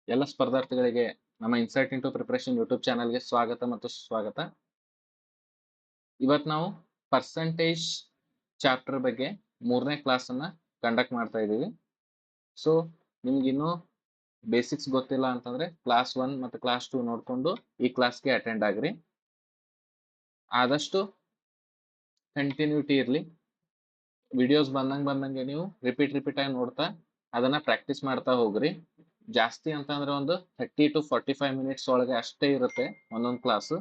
ಎಲ್ಲ ಸ್ಪರ್ಧಾರ್ಥಿಗಳಿಗೆ ನಮ್ಮ insight into preparation YouTube ಚಾನಲ್ಗೆ ಸ್ವಾಗತ ಮತ್ತು ಸುಸ್ವಾಗತ. ಇವತ್ತು ನಾವು ಪರ್ಸೆಂಟೇಜ್ ಚಾಪ್ಟರ್ ಬಗ್ಗೆ 3ನೇ ಕ್ಲಾಸ್ ಅನ್ನ ಕಂಡಕ್ಟ್ ಮಾಡ್ತಾ ಇದ್ದೀವಿ. ಸೊ ನಿಮ್ಗೆ ಇನ್ನೂ ಬೇಸಿಕ್ಸ್ ಗೊತ್ತಿಲ್ಲ ಅಂತಂದ್ರೆ ಕ್ಲಾಸ್ 1 ಮತ್ತು ಕ್ಲಾಸ್ 2 ನೋಡ್ಕೊಂಡು ಈ ಕ್ಲಾಸ್ಗೆ ಅಟೆಂಡ್ ಆಗ್ರಿ. ಆದಷ್ಟು ಕಂಟಿನ್ಯೂಟಿ ಇರಲಿ. ವಿಡಿಯೋಸ್ ಬಂದಂಗೆ ನೀವು ರಿಪೀಟ್ ಆಗಿ ನೋಡ್ತಾ ಅದನ್ನ ಪ್ರಾಕ್ಟೀಸ್ ಮಾಡ್ತಾ ಹೋಗ್ರಿ. ಜಾಸ್ತಿ ಅಂತಂದ್ರೆ ಒಂದು 30 to 45 ಮಿನಿಟ್ಸ್ ಒಳಗೆ ಅಷ್ಟೇ ಇರುತ್ತೆ ಒಂದೊಂದು ಕ್ಲಾಸು.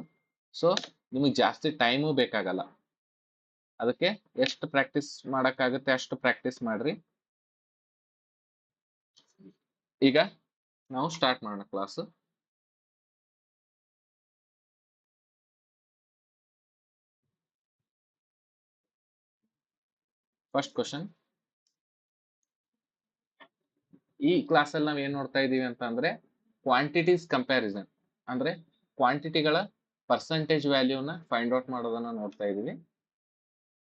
ಸೊ ನಿಮಗೆ ಜಾಸ್ತಿ ಟೈಮು ಬೇಕಾಗಲ್ಲ. ಅದಕ್ಕೆ ಎಷ್ಟು ಪ್ರಾಕ್ಟೀಸ್ ಮಾಡಕ್ಕಾಗುತ್ತೆ ಅಷ್ಟು ಪ್ರಾಕ್ಟೀಸ್ ಮಾಡ್ರಿ. ಈಗ ನಾವು ಸ್ಟಾರ್ಟ್ ಮಾಡೋಣ ಕ್ಲಾಸ್. First question. ಈ ಕ್ಲಾಸಲ್ಲಿ ನಾವು ಏನ್ ನೋಡ್ತಾ ಇದೀವಿ ಅಂತ ಅಂದ್ರೆ ಕ್ವಾಂಟಿಟೀಸ್ ಕಂಪ್ಯಾರಿಸನ್, ಅಂದ್ರೆ ಕ್ವಾಂಟಿಟಿಗಳ ಪರ್ಸೆಂಟೇಜ್ ವ್ಯಾಲ್ಯೂನ ಫೈಂಡ್ ಔಟ್ ಮಾಡೋದನ್ನ ನೋಡ್ತಾ ಇದೀವಿ.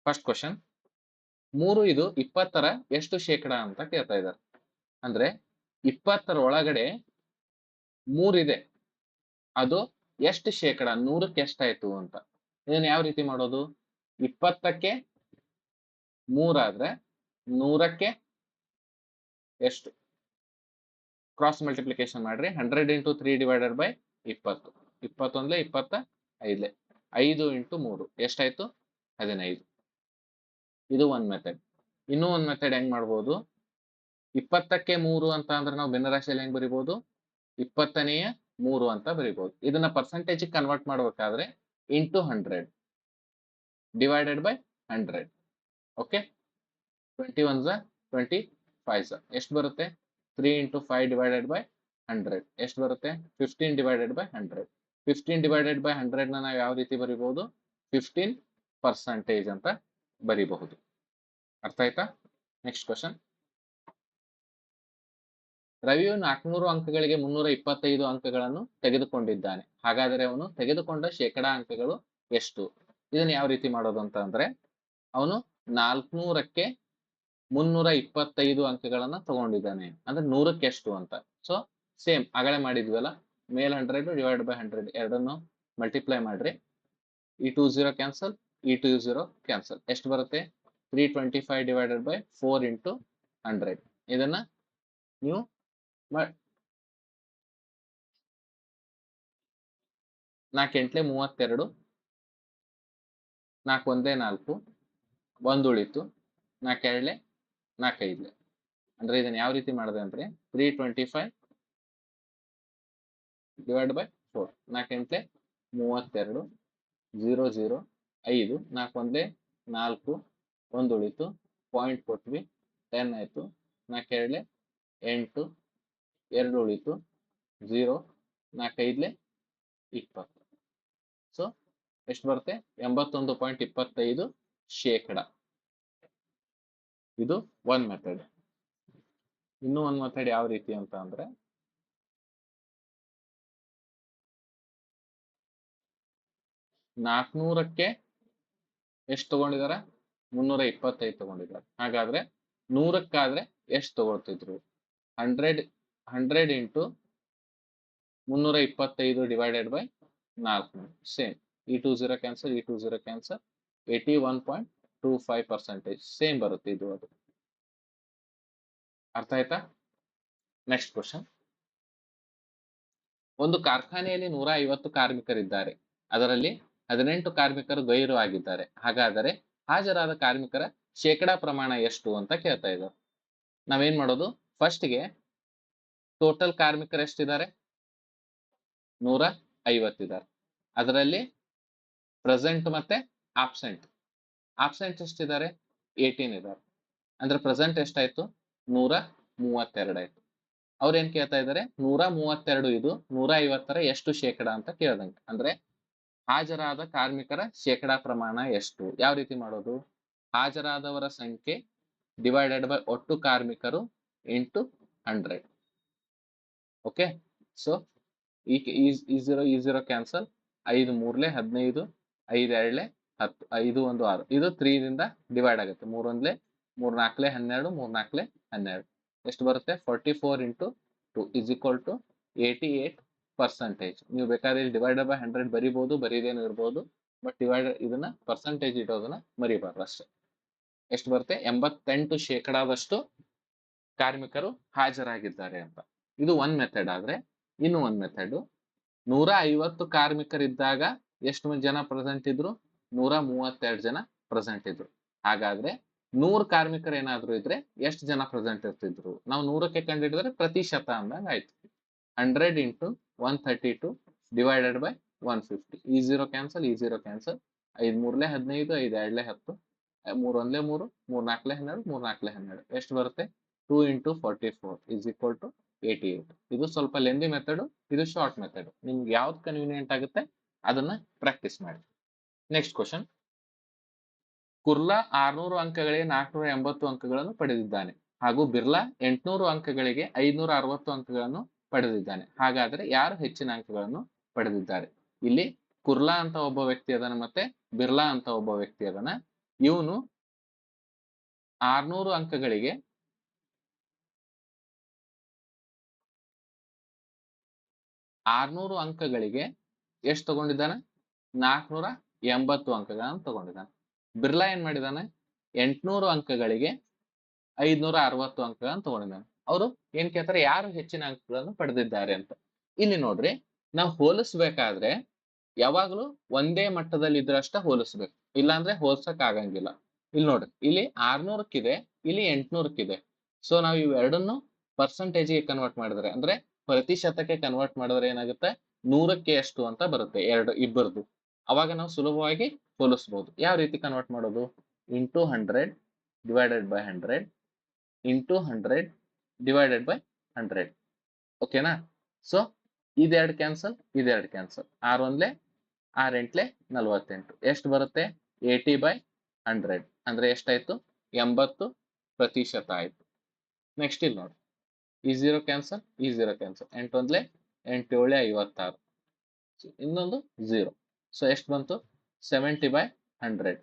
ಫಸ್ಟ್ ಕ್ವಶನ್, 3 ಇದು 20ರ ಎಷ್ಟು ಶೇಕಡ ಅಂತ ಕೇಳ್ತಾ ಇದ್ದಾರೆ. ಅಂದ್ರೆ 20ರ ಒಳಗಡೆ 3 ಇದೆ, ಅದು ಎಷ್ಟು ಶೇಕಡ, 100ಕ್ಕೆ ಎಷ್ಟಾಯ್ತು ಅಂತ. ಇದನ್ನ ಯಾವ ರೀತಿ ಮಾಡೋದು? 20ಕ್ಕೆ 3 ಆದ್ರೆ 100ಕ್ಕೆ ಎಷ್ಟು? ಕ್ರಾಸ್ ಮಲ್ಟಿಪ್ಲಿಕೇಶನ್ ಮಾಡ್ರಿ. 100 into 3 divided by 20. 21 25 5 into 3 ಎಷ್ಟಾಯ್ತು? 15. ಇದು ಒಂದ್ ಮೆಥಡ್. ಇನ್ನೂ ಒಂದ್ ಮೆಥಡ್ ಹೆಂಗ್ ಮಾಡ್ಬೋದು? 20ಕ್ಕೆ 3 ಅಂತ ಅಂದ್ರೆ ನಾವು ಭಿನ್ನರಾಶಿಯಲ್ಲಿ ಹೆಂಗ್ ಬರಿಬಹುದು? 20ನೇಯ 3 ಅಂತ ಬರಿಬಹುದು. ಇದನ್ನ ಪರ್ಸೆಂಟೇಜ್ ಕನ್ವರ್ಟ್ ಮಾಡ್ಬೇಕಾದ್ರೆ ಇಂಟು 100 ಡಿವೈಡೆಡ್ ಬೈ 100. ಓಕೆ, 21 25 ಎಷ್ಟು ಬರುತ್ತೆ? 3 into 5 divided by 100 ಎಷ್ಟು ಬರುತ್ತೆ? 15 divided by 100. 15 divided by 100 ನ ನಾವು ಯಾವ ರೀತಿ ಬರಿಬಹುದು? 15% ಅಂತ ಬರಿಬಹುದು. ಅರ್ಥ ಆಯ್ತಾ? Next question. ರವಿಯು 400 ಅಂಕಗಳಿಗೆ 325 ಅಂಕಗಳನ್ನು ತೆಗೆದುಕೊಂಡಿದ್ದಾನೆ. ಹಾಗಾದರೆ ಅವನು ತೆಗೆದುಕೊಂಡ ಶೇಕಡಾ ಅಂಕಗಳು ಎಷ್ಟು? ಇದನ್ನ ಯಾವ ರೀತಿ ಮಾಡೋದು ಅಂತ ಅಂದ್ರೆ, ಅವನು 400ಕ್ಕೆ 325 ಅಂಕಗಳನ್ನ ತಗೊಂಡಿದ್ದಾನೆ ಅಂದ್ರೆ 100ಕ್ಕೆ ಎಷ್ಟು ಅಂತ. ಸೊ ಸೇಮ್ ಆಗಲೇ ಮಾಡಿದ್ವಲ್ಲ, ಮೇಲ್ 100 ಡಿವೈಡ್ ಬೈ 100 ಎರಡನ್ನು ಮಲ್ಟಿಪ್ಲೈ ಮಾಡ್ರಿ. ಈ 20 ಕ್ಯಾನ್ಸಲ್, ಈ 20 ಕ್ಯಾನ್ಸಲ್. ಎಷ್ಟು ಬರುತ್ತೆ? 325 ಡಿವೈಡೆಡ್ ಬೈ 4 into 100. ಇದನ್ನ ನೀವು 4 ಎಂಟ್ಲೆ 32, 4 ಒಂದೇ 4, 1 ಉಳಿತು, 4 ಎರಡ್ಲೆ 4 ಐದ್ಲೆ. ಅಂದ್ರೆ ಇದನ್ನ ಯಾವ ರೀತಿ ಮಾಡಿದೆ ಅಂದ್ರೆ 325 ಡಿವೈಡ್ ಬೈ 4, 4 ಎಂಟ್ಲೆ 32, 0 0 5, 4 ಒಂದೇ 4, 1 ಉಳಿತು, ಪಾಯಿಂಟ್ ಕೊಟ್ವಿ, 10 ಆಯ್ತು, 4 ಎರಡ್ಲೆ 8, 2 ಉಳಿತು, 0, 4 ಐದ್ಲೆ 20. ಸೊ ಎಷ್ಟು ಬರುತ್ತೆ? 81.25 ಶೇಕಡ. ಇದು ಒಂದ್ ಮೆಥಡ್. ಇನ್ನೂ ಒಂದ್ ಮೆಥಡ್ ಯಾವ ರೀತಿ ಅಂತ ಅಂದ್ರೆ, ನಾಲ್ಕನೂರಕ್ಕೆ ಎಷ್ಟು ತಗೊಂಡಿದಾರೆ? 325 ತಗೊಂಡಿದ್ದಾರೆ. ಹಾಗಾದ್ರೆ 100ಕ್ಕಾದ್ರೆ ಎಷ್ಟು ತಗೊಳ್ತಿದ್ರು? 100 into 325 ಡಿವೈಡೆಡ್ ಬೈ 400. ಸೇಮ್, ಈ 20 ಕ್ಯಾನ್ಸಲ್, ಈ 20 ಕ್ಯಾನ್ಸಲ್, 81.25% ಸೇಮ್ ಬರುತ್ತೆ ಇದು. ಅದು ಅರ್ಥ ಆಯ್ತಾ? Next question. ಒಂದು ಕಾರ್ಖಾನೆಯಲ್ಲಿ 150 ಕಾರ್ಮಿಕರಿದ್ದಾರೆ. ಅದರಲ್ಲಿ 18 ಕಾರ್ಮಿಕರು ಗೈರು ಆಗಿದ್ದಾರೆ. ಹಾಗಾದರೆ ಹಾಜರಾದ ಕಾರ್ಮಿಕರ ಶೇಕಡಾ ಪ್ರಮಾಣ ಎಷ್ಟು ಅಂತ ಕೇಳ್ತಾ ಇದ್ದಾರೆ. ನಾವೇನ್ ಮಾಡೋದು? ಫಸ್ಟ್ಗೆ ಟೋಟಲ್ ಕಾರ್ಮಿಕರು ಎಷ್ಟಿದ್ದಾರೆ? 150 ಇದ್ದಾರೆ. ಅದರಲ್ಲಿ ಪ್ರೆಸೆಂಟ್ ಮತ್ತೆ ಆಬ್ಸೆಂಟ್ ಎಷ್ಟಿದ್ದಾರೆ? 18 ಇದ್ದಾರೆ. ಅಂದ್ರೆ ಪ್ರೆಸೆಂಟ್ ಎಷ್ಟಾಯ್ತು? 132 ಆಯ್ತು. ಅವ್ರೇನ್ ಕೇಳ್ತಾ ಇದ್ದಾರೆ? 132 ಇದು 150ರ ಎಷ್ಟು ಶೇಕಡ ಅಂತ ಕೇಳ್ದಂಗೆ. ಅಂದ್ರೆ ಹಾಜರಾದ ಕಾರ್ಮಿಕರ ಶೇಕಡಾ ಪ್ರಮಾಣ ಎಷ್ಟು? ಯಾವ ರೀತಿ ಮಾಡೋದು? ಹಾಜರಾದವರ ಸಂಖ್ಯೆ ಡಿವೈಡೆಡ್ ಬೈ ಒಟ್ಟು ಕಾರ್ಮಿಕರು ಇಂಟು 100. ಓಕೆ, ಸೊ ಈ 0 ಕ್ಯಾನ್ಸಲ್, 5 ಮೂರ್ಲೆ 15, 5 ಎರಡ್ಲೆ 10, 5 1 6. ಇದು 3 ದಿಂದ ಡಿವೈಡ್ ಆಗುತ್ತೆ. 3 ಒಂದ್ಲೆ 3 4ಲೆ 12, 3 4ಲೆ 12. ಎಷ್ಟು ಬರುತ್ತೆ? 44 into 2 is equal to 88%. ನೀವು ಬೇಕಾದ್ರೆ ಇಲ್ಲಿ ಡಿವೈಡೆಡ್ ಬೈ 100 ಬರಿಬಹುದು, ಬರೀದೇನು ಇರ್ಬೋದು. ಬಟ್ ಡಿವೈಡ್ ಇದನ್ನ ಪರ್ಸೆಂಟೇಜ್ ಇಡೋದನ್ನ ಮರಿಬಾರ್ದು ಅಷ್ಟೇ. ಎಷ್ಟು ಬರುತ್ತೆ? 88% ಕಾರ್ಮಿಕರು ಹಾಜರಾಗಿದ್ದಾರೆ ಅಂತ. ಇದು ಒಂದ್ ಮೆಥಡ್. ಆದ್ರೆ ಇನ್ನು ಒಂದ್ ಮೆಥಡ್, 150 ಕಾರ್ಮಿಕರಿದ್ದಾಗ ಎಷ್ಟು ಜನ ಪ್ರೆಸೆಂಟ್ ಇದ್ರು? 132 ಜನ ಪ್ರೆಸೆಂಟ್ ಇದ್ರು. ಹಾಗಾದ್ರೆ 100 ಕಾರ್ಮಿಕರು ಏನಾದ್ರು ಇದ್ರೆ ಎಷ್ಟು ಜನ ಪ್ರೆಸೆಂಟ್ ಇರ್ತಿದ್ರು? ನಾವು 100ಕ್ಕೆ ಕಂಡಿಡಿದ್ರೆ ಪ್ರತಿಶತ ಅಂದಂಗ ಆಯ್ತು. 100 into 132 ಡಿವೈಡೆಡ್ ಬೈ 150. ಈ 0 ಕ್ಯಾನ್ಸಲ್, ಈ 0 ಕ್ಯಾನ್ಸಲ್. 5 3 15, 5 2 10, 3 1 3, 3 4 12, 3 4 12. ಎಷ್ಟು ಬರುತ್ತೆ? 2 into 44 is equal to 88. ಇದು ಸ್ವಲ್ಪ ಲೆಂದಿ ಮೆಥಡ್, ಇದು ಶಾರ್ಟ್ ಮೆಥಡ್. ನಿಮ್ಗೆ ಯಾವ್ದು ಕನ್ವೀನಿಯಂಟ್ ಆಗುತ್ತೆ ಅದನ್ನ ಪ್ರಾಕ್ಟೀಸ್ ಮಾಡಿ. Next question. ಕುರ್ಲಾ 600 ಅಂಕಗಳಿಗೆ 480 ಅಂಕಗಳನ್ನು ಪಡೆದಿದ್ದಾನೆ ಹಾಗೂ ಬಿರ್ಲಾ 800 ಅಂಕಗಳಿಗೆ 560 ಅಂಕಗಳನ್ನು ಪಡೆದಿದ್ದಾನೆ. ಹಾಗಾದ್ರೆ ಯಾರು ಹೆಚ್ಚಿನ ಅಂಕಗಳನ್ನು ಪಡೆದಿದ್ದಾರೆ? ಇಲ್ಲಿ ಕುರ್ಲಾ ಅಂತ ಒಬ್ಬ ವ್ಯಕ್ತಿ ಅದನ, ಮತ್ತೆ ಬಿರ್ಲಾ ಅಂತ ಒಬ್ಬ ವ್ಯಕ್ತಿ ಅದನ. ಇವನು 600 ಅಂಕಗಳಿಗೆ 600 ಅಂಕಗಳಿಗೆ ಎಷ್ಟು ತಗೊಂಡಿದ್ದಾನೆ? 480 ಅಂಕಗಳನ್ನು ತಗೊಂಡಿದ್ದಾನೆ. ಬಿರ್ಲಾ ಏನ್ ಮಾಡಿದಾನೆ? 800 ಅಂಕಗಳಿಗೆ 560 ಅಂಕಗಳನ್ನು ತಗೊಂಡಿದ್ದಾನೆ. ಅವರು ಏನ್ ಕೇಳ್ತಾರೆ? ಯಾರು ಹೆಚ್ಚಿನ ಅಂಕಗಳನ್ನು ಪಡೆದಿದ್ದಾರೆ ಅಂತ. ಇಲ್ಲಿ ನೋಡ್ರಿ, ನಾವು ಹೋಲಿಸ್ಬೇಕಾದ್ರೆ ಯಾವಾಗ್ಲೂ ಒಂದೇ ಮಟ್ಟದಲ್ಲಿ ಇದ್ರಷ್ಟ ಹೋಲಿಸ್ಬೇಕು, ಇಲ್ಲಾಂದ್ರೆ ಹೋಲ್ಸಕ್ ಆಗಂಗಿಲ್ಲ. ಇಲ್ಲಿ ನೋಡ್ರಿ, ಇಲ್ಲಿ 600ಕ್ಕಿದೆ, ಇಲ್ಲಿ 800ಕ್ಕಿದೆ. ಸೊ ನಾವು ಇವೆರಡನ್ನು ಪರ್ಸೆಂಟೇಜ್ಗೆ ಕನ್ವರ್ಟ್ ಮಾಡಿದ್ರೆ, ಅಂದ್ರೆ ಪ್ರತಿಶತಕ್ಕೆ ಕನ್ವರ್ಟ್ ಮಾಡಿದ್ರೆ ಏನಾಗುತ್ತೆ? 100ಕ್ಕೆ ಎಷ್ಟು ಅಂತ ಬರುತ್ತೆ ಇಬ್ಬರದು. ಅವಾಗ ನಾವು ಸುಲಭವಾಗಿ ಹೋಲಿಸ್ಬೋದು. ಯಾವ ರೀತಿ ಕನ್ವರ್ಟ್ ಮಾಡೋದು? Into 100 divided by 100 into 100 divided by 100. ಓಕೆನಾ? ಸೊ ಇದೆರಡು ಕ್ಯಾನ್ಸಲ್, ಇದೆರಡು ಕ್ಯಾನ್ಸಲ್. 6 1 6 8 48. ಎಷ್ಟು ಬರುತ್ತೆ? 80/100. ಅಂದ್ರೆ ಎಷ್ಟಾಯ್ತು? 80% ಆಯ್ತು. ನೆಕ್ಸ್ಟ್ ಇಲ್ಲಿ ನೋಡಿ, ಈ 0 ಕ್ಯಾನ್ಸಲ್, ಈ 0 ಕ್ಯಾನ್ಸಲ್. 8 1 8 7 56. ಇನ್ನೊಂದು 0. ಸೊ ಎಷ್ಟು ಬಂತು? 70/100.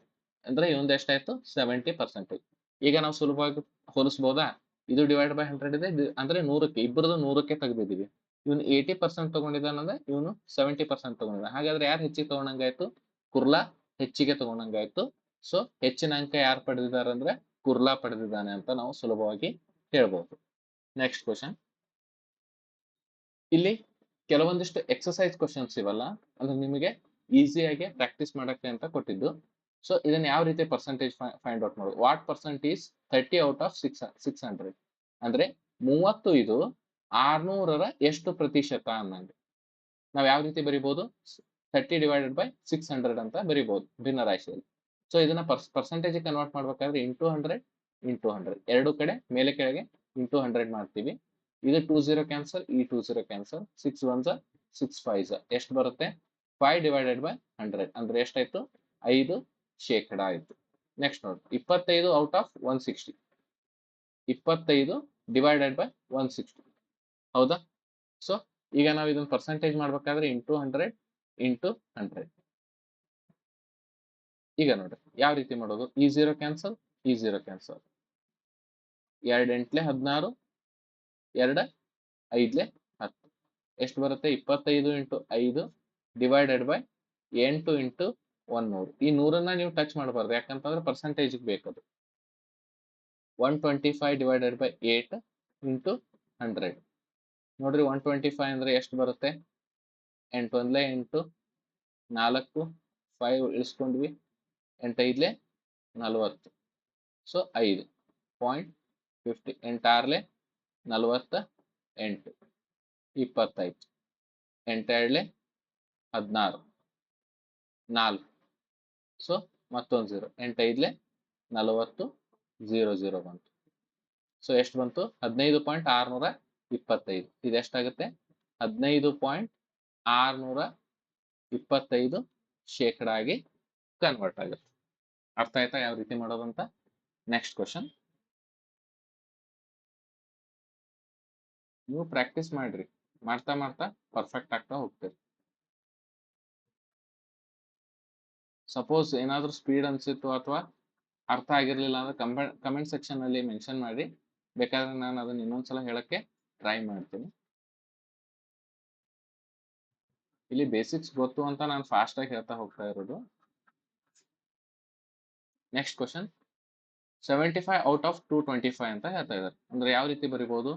ಅಂದ್ರೆ ಇವಂದು ಎಷ್ಟಾಯ್ತು? 70%. ಈಗ ನಾವು ಸುಲಭವಾಗಿ ಹೋಲಿಸ್ಬೋದಾ? ಇದು ಡಿವೈಡ್ ಬೈ 100 ಇದೆ, ಅಂದ್ರೆ 100ಕ್ಕೆ, ಇಬ್ಬರದು 100ಕ್ಕೆ ತೆಗೆದಿದ್ದೀವಿ. ಇವನು 80% ತಗೊಂಡಿದ್ದಾನಂದ್ರೆ ಇವನು 70% ತಗೊಂಡಿದ್ದಾನೆ. ಹಾಗಾದ್ರೆ ಯಾರು ಹೆಚ್ಚಿಗೆ ತಗೊಂಡಂಗಾಯ್ತು? ಕುರ್ಲಾ ಹೆಚ್ಚಿಗೆ ತಗೊಂಡಂಗಾಯ್ತು. ಸೊ ಹೆಚ್ಚಿನ ಅಂಕ ಯಾರು ಪಡೆದಿದ್ದಾರೆ ಅಂದ್ರೆ ಕುರ್ಲಾ ಪಡೆದಿದ್ದಾನೆ ಅಂತ ನಾವು ಸುಲಭವಾಗಿ ಹೇಳ್ಬೋದು. Next question. ಇಲ್ಲಿ ಕೆಲವೊಂದಿಷ್ಟು ಎಕ್ಸರ್ಸೈಸ್ ಕ್ವಶನ್ಸ್ ಇವಲ್ಲ, ಅಂದ್ರೆ ನಿಮಗೆ ಈಸಿಯಾಗಿ ಪ್ರಾಕ್ಟೀಸ್ ಮಾಡಕ್ಕೆ ಅಂತ ಕೊಟ್ಟಿದ್ದು. ಸೊ ಇದನ್ನ ಯಾವ ರೀತಿ ಪರ್ಸೆಂಟೇಜ್ ಫೈಂಡ್ ಔಟ್ ಮಾಡೋದು? What percent is 30 out of 600? ಅಂದ್ರೆ 30 ಇದು 600ರ ಎಷ್ಟು ಪ್ರತಿಶತ ಅನ್ನಂಗೆ. ನಾವ್ ಯಾವ ರೀತಿ ಬರಿಬಹುದು? 30 ಡಿವೈಡೆಡ್ ಬೈ 600 ಅಂತ ಬರಿಬಹುದು ಭಿನ್ನ ರಾಶಿಯಲ್ಲಿ. ಸೊ ಇದನ್ನ ಪರ್ಸೆಂಟೇಜ್ ಕನ್ವರ್ಟ್ ಮಾಡ್ಬೇಕಾದ್ರೆ ಇಂಟು 100 ಇಂಟು 100, ಎರಡು ಕಡೆ ಮೇಲೆ ಕೆಳಗೆ ಇಂಟು 100 ಮಾಡ್ತೀವಿ. ಇದು 2 0 ಕ್ಯಾನ್ಸಲ್, ಈ 2 0 ಕ್ಯಾನ್ಸಲ್. 6 1 6 5 ಎಷ್ಟು ಬರುತ್ತೆ? 5 ಡಿವೈಡೆಡ್ ಬೈ 100 ಅಂದ್ರೆ ಎಷ್ಟಾಯ್ತು? 5% ಆಯ್ತು. ನೆಕ್ಸ್ಟ್ ನೋಡಿ, 25 ಔಟ್ ಆಫ್ 160. 25 divided by 160. ಹೌದಾ? ಸೊ ಈಗ ನಾವು ಇದನ್ನ ಪರ್ಸೆಂಟೇಜ್ ಮಾಡ್ಬೇಕಾದ್ರೆ ಇಂಟು 100 ಇಂಟು 100. ಈಗ ನೋಡ್ರಿ ಯಾವ ರೀತಿ ಮಾಡೋದು? ಈ 0 ಕ್ಯಾನ್ಸಲ್, ಈ 0 ಕ್ಯಾನ್ಸಲ್. 2 8 16, 2 5 10. ಎಷ್ಟು ಬರುತ್ತೆ? 25 ಇಂಟು 5 ಡಿವೈಡೆಡ್ ಬೈ 8 ಇಂಟು 100. ಈ 100ನ್ನ ನೀವು ಟಚ್ ಮಾಡಬಾರ್ದು, ಯಾಕಂತಂದ್ರೆ ಪರ್ಸೆಂಟೇಜ್ ಬೇಕದು. 125 divided by 8 into 100. ನೋಡ್ರಿ 125 ಅಂದ್ರೆ ಎಷ್ಟು ಬರುತ್ತೆ? 8 1 8, 4 5 ಇಳಿಸ್ಕೊಂಡ್ವಿ, 8 5 40. ಸೊ 5.50. 8 6 48, 25. 8 2 16, 4. ಸೊ ಮತ್ತೊಂದು 0. 8 5 40, 0 0 ಬಂತು. ಸೊ ಎಷ್ಟು ಬಂತು? 15.625. ಇದು ಎಷ್ಟಾಗುತ್ತೆ? 15.625% ಆಗಿ ಕನ್ವರ್ಟ್ ಆಗುತ್ತೆ. ಅರ್ಥ ಆಯ್ತಾ ಯಾವ ರೀತಿ ಮಾಡೋದಂತ? Next question. ನೀವು ಪ್ರಾಕ್ಟೀಸ್ ಮಾಡ್ರಿ, ಮಾಡ್ತಾ ಮಾಡ್ತಾ ಪರ್ಫೆಕ್ಟ್ ಆಗ್ತಾ ಹೋಗ್ತೀರಿ. ಸಪೋಸ್ ಏನಾದ್ರೂ ಸ್ಪೀಡ್ ಅನ್ಸಿತ್ತು ಅಥವಾ ಅರ್ಥ ಆಗಿರ್ಲಿಲ್ಲ ಅಂದ್ರೆ ಕಮೆಂಟ್ ಸೆಕ್ಷನ್ ಅಲ್ಲಿ ಮೆನ್ಷನ್ ಮಾಡಿ, ಬೇಕಾದ್ರೆ ನಾನು ಅದನ್ನ ಇನ್ನೊಂದ್ಸಲ ಹೇಳಕ್ಕೆ ಟ್ರೈ ಮಾಡ್ತೀನಿ. ಇಲ್ಲಿ ಬೇಸಿಕ್ಸ್ ಗೊತ್ತು ಅಂತ ನಾನು ಫಾಸ್ಟ್ ಆಗಿ ಹೇಳ್ತಾ ಹೋಗ್ತಾ ಇರೋದು. ನೆಕ್ಸ್ಟ್ ಕ್ವಶನ್, 75 ಔಟ್ ಆಫ್ 225 ಅಂತ ಹೇಳ್ತಾ ಇದ್ದಾರೆ. ಅಂದ್ರೆ ಯಾವ ರೀತಿ ಬರಿಬಹುದು?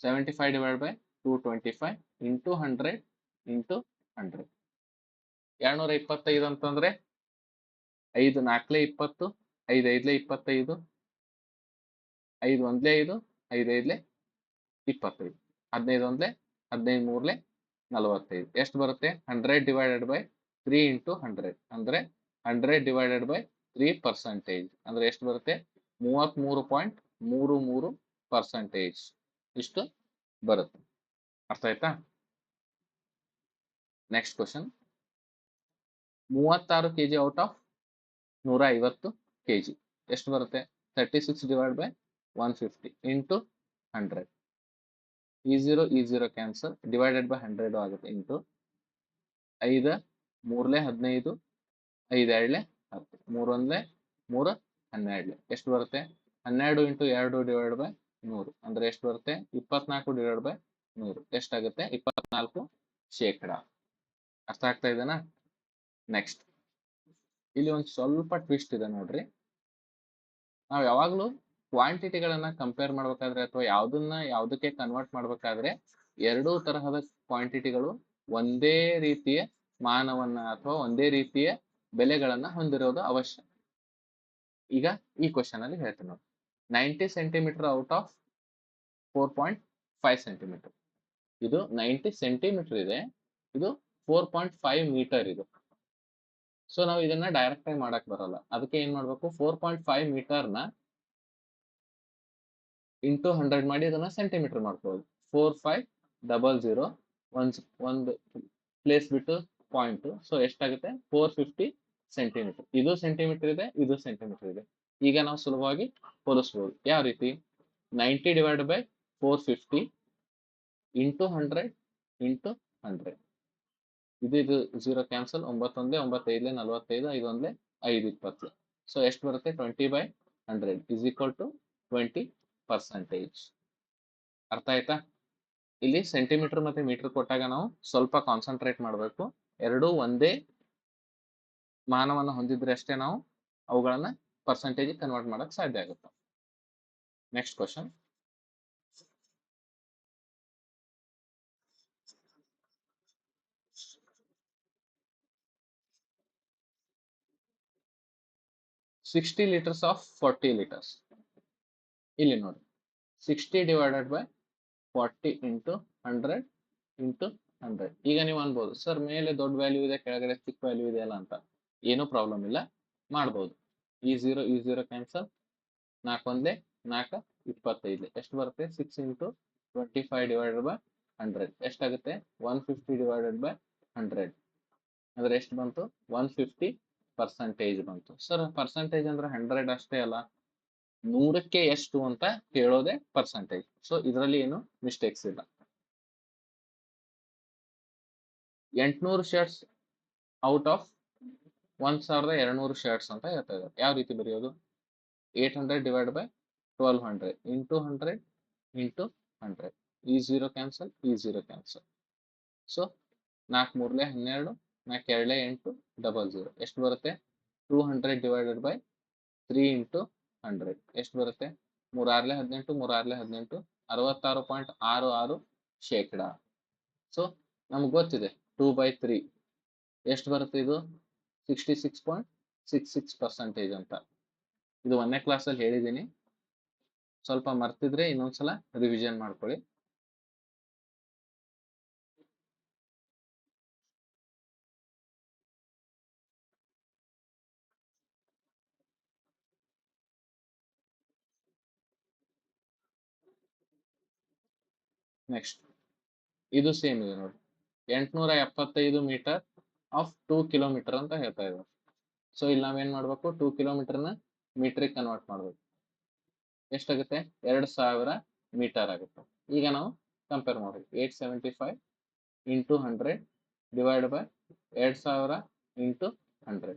75 ಡಿವೈಡ್ ಬೈ 225 ಇಂಟು 100 ಇಂಟು 100. 225 ಅಂತಂದ್ರೆ 5 4 20, 5 5 25, 5 1 5, 5 5 25, 15 1 15 3 45. ಎಷ್ಟು ಬರುತ್ತೆ? 100 ಡಿವೈಡೆಡ್ ಬೈ 3 ಇಂಟು 100 ಅಂದ್ರೆ 100 ಡಿವೈಡೆಡ್ ಬೈ 3%. ಅಂದ್ರೆ ಎಷ್ಟು ಬರುತ್ತೆ? 33.33%. ಇಷ್ಟು ಬರುತ್ತೆ. ಅರ್ಥ ಆಯ್ತಾ? Next question, 36 kg out of 150 kg. ಎಷ್ಟು ಬರುತ್ತೆ? 36 ಡಿವೈಡ್ ಬೈ 150 ಇಂಟು 100. ಈ 0 ಕ್ಯಾನ್ಸಲ್, ಡಿವೈಡೆಡ್ ಬೈ 100 ಆಗುತ್ತೆ ಇಂಟು 5 3 15, 5 2 10, 3 1 3 12. ಎಷ್ಟು ಬರುತ್ತೆ? 12 ಇಂಟು 2 ಡಿವೈಡ್ ಬೈ 100 ಅಂದ್ರೆ ಎಷ್ಟು ಬರುತ್ತೆ? 24 ಡಿವೈಡ್ ಬೈ 100 ಎಷ್ಟಾಗುತ್ತೆ? 24%. ಅರ್ಥ ಆಗ್ತಾ ಇದೆನಾ? ನೆಕ್ಸ್ಟ್, ಇಲ್ಲಿ ಒಂದು ಸ್ವಲ್ಪ ಟ್ವಿಸ್ಟ್ ಇದೆ ನೋಡ್ರಿ. ನಾವು ಯಾವಾಗಲೂ ಕ್ವಾಂಟಿಟಿಗಳನ್ನ ಕಂಪೇರ್ ಮಾಡ್ಬೇಕಾದ್ರೆ ಅಥವಾ ಯಾವುದಕ್ಕೆ ಕನ್ವರ್ಟ್ ಮಾಡ್ಬೇಕಾದ್ರೆ ಎರಡೂ ತರಹದ ಕ್ವಾಂಟಿಟಿಗಳು ಒಂದೇ ರೀತಿಯ ಮಾನವನ್ನ ಅಥವಾ ಒಂದೇ ರೀತಿಯ ಬೆಲೆಗಳನ್ನ ಹೊಂದಿರೋದು ಅವಶ್ಯ. ಈಗ ಈ ಕ್ವಶನ್ ಅಲ್ಲಿ ಹೇಳ್ತೀನಿ ನೋಡಿ, 90 ಸೆಂಟಿಮೀಟರ್ ಔಟ್ ಆಫ್ 4.5 ಸೆಂಟಿಮೀಟರ್. ಇದು 90 ಸೆಂಟಿಮೀಟರ್ ಇದೆ, ಇದು 4.5 ಮೀಟರ್ ಇದು. ಸೊ ನಾವು ಇದನ್ನ ಡೈರೆಕ್ಟ್ ಆಗಿ ಮಾಡಕ್ ಬರಲ್ಲ. ಅದಕ್ಕೆ ಏನ್ ಮಾಡ್ಬೇಕು? 4.5 ಮೀಟರ್ನ ಇಂಟು 100 ಮಾಡಿ ಅದನ್ನ ಸೆಂಟಿಮೀಟರ್ ಮಾಡ್ಕೊಳ್ಳೋದು. 4500 ಒಂದು ಪ್ಲೇಸ್ ಬಿಟ್ಟು ಪಾಯಿಂಟ್. ಸೊ ಎಷ್ಟಾಗುತ್ತೆ? 450 ಸೆಂಟಿಮೀಟರ್. ಇದು ಸೆಂಟಿಮೀಟರ್ ಇದೆ, ಇದು ಸೆಂಟಿಮೀಟರ್ ಇದೆ. ಈಗ ನಾವು ಸುಲಭವಾಗಿ ಹೋಲಿಸ್ಬೋದು. ಯಾವ ರೀತಿ? 90 ಡಿವೈಡ್ ಬೈ 450 ಇಂಟು 100 ಇಂಟು 100. ಇದು 0 ಕ್ಯಾನ್ಸಲ್, 9 1 9 5 45, 5 1 5 20. ಸೊ ಎಷ್ಟು ಬರುತ್ತೆ? 20/100 ಇಸ್ ಈಕ್ವಲ್ ಟು 20%. ಅರ್ಥ ಆಯ್ತಾ? ಇಲ್ಲಿ ಸೆಂಟಿಮೀಟರ್ ಮತ್ತೆ ಮೀಟರ್ ಕೊಟ್ಟಾಗ ನಾವು ಸ್ವಲ್ಪ ಕಾನ್ಸಂಟ್ರೇಟ್ ಮಾಡಬೇಕು. ಎರಡೂ ಒಂದೇ ಮಾನವನ್ನ ಹೊಂದಿದ್ರೆ ಅಷ್ಟೇ ನಾವು ಅವುಗಳನ್ನ ಪರ್ಸೆಂಟೇಜ್ ಕನ್ವರ್ಟ್ ಮಾಡಕ್ ಸಾಧ್ಯ ಆಗುತ್ತೆ. Next question, 60 litres of 40 litres. ಇಲ್ಲಿ ನೋಡಿ, 60 ಡಿವೈಡೆಡ್ ಬೈ 40 ಇಂಟು 100 ಇಂಟು 100. ಈಗ ನೀವು ಅನ್ಬೋದು, ಸರ್ ಮೇಲೆ ದೊಡ್ಡ ವ್ಯಾಲ್ಯೂ ಇದೆ, ಕೆಳಗಡೆ ಚಿಕ್ಕ ವ್ಯಾಲ್ಯೂ ಇದೆ ಅಲ್ಲ ಅಂತ. ಏನೂ ಪ್ರಾಬ್ಲಮ್ ಇಲ್ಲ, ಮಾಡ್ಬೋದು. ಈ 0 ಕ್ಯಾನ್ಸಲ್, 4 1 4 25. ಎಷ್ಟು ಬರುತ್ತೆ? 6 ಇಂಟು 25 ಡಿವೈಡೆಡ್ ಬೈ 100 ಎಷ್ಟಾಗುತ್ತೆ? 150 ಡಿವೈಡೆಡ್ ಬೈ 100 ಅಂದ್ರೆ ಎಷ್ಟು ಬಂತು? 150% ಬಂತು. ಸರ್ ಪರ್ಸೆಂಟೇಜ್ ಅಂದ್ರೆ 100 ಅಷ್ಟೇ ಅಲ್ಲ, 100ಕ್ಕೆ ಎಷ್ಟು ಅಂತ ಹೇಳೋದೇ ಪರ್ಸೆಂಟೇಜ್. ಸೊ ಇದರಲ್ಲಿ ಏನು ಮಿಸ್ಟೇಕ್ಸ್ ಇಲ್ಲ. 800 ಶರ್ಟ್ಸ್ ಔಟ್ ಆಫ್ 1200 ಶರ್ಟ್ಸ್ ಅಂತ ಹೇಳ್ತಾ ಇದ್ದಾರೆ. ಯಾವ ರೀತಿ ಬರೆಯೋದು? 800 ಡಿವೈಡ್ ಬೈ 1200 ಇಂಟು 100 ಇಂಟು 100. ಈ 0 ಕ್ಯಾನ್ಸಲ್, ಈ 0 ಕ್ಯಾನ್ಸಲ್. ಸೊ 4 3 12, 4 2 8, 00. ಎಷ್ಟು ಬರುತ್ತೆ? 200 ಡಿವೈಡೆಡ್ ಬೈ 3 ಇಂಟು 100 ಎಷ್ಟು ಬರುತ್ತೆ? 3 6 18, 3 6 18, 66.66%. ಸೊ ನಮ್ಗೆ ಗೊತ್ತಿದೆ 2/3 ಎಷ್ಟು ಬರುತ್ತೆ? ಇದು 66.66% ಅಂತ. ಇದು 1ನೇ ಕ್ಲಾಸಲ್ಲಿ ಹೇಳಿದ್ದೀನಿ. ಸ್ವಲ್ಪ ಮರ್ತಿದ್ರೆ ಇನ್ನೊಂದ್ಸಲ ರಿವಿಷನ್ ಮಾಡ್ಕೊಳ್ಳಿ. ನೆಕ್ಸ್ಟ್, ಇದು ಸೇಮ್ ಇದೆ ನೋಡಿ, 875 ಮೀಟರ್ ಆಫ್ 2 ಕಿಲೋಮೀಟರ್ ಅಂತ ಹೇಳ್ತಾ ಇದ್ದಾರೆ. ಸೊ ಇಲ್ಲಿ ನಾವೇನ್ ಮಾಡ್ಬೇಕು? 2 ಕಿಲೋಮೀಟರ್ನ ಮೀಟ್ರಿಗೆ ಕನ್ವರ್ಟ್ ಮಾಡ್ಬೇಕು. ಎಷ್ಟಾಗುತ್ತೆ? 2000 ಮೀಟರ್ ಆಗುತ್ತೆ. ಈಗ ನಾವು ಕಂಪೇರ್ ಮಾಡ್ಬೇಕು. 875 ಇಂಟು 100 ಡಿವೈಡ್ ಬೈ 2000 ಇಂಟು 100.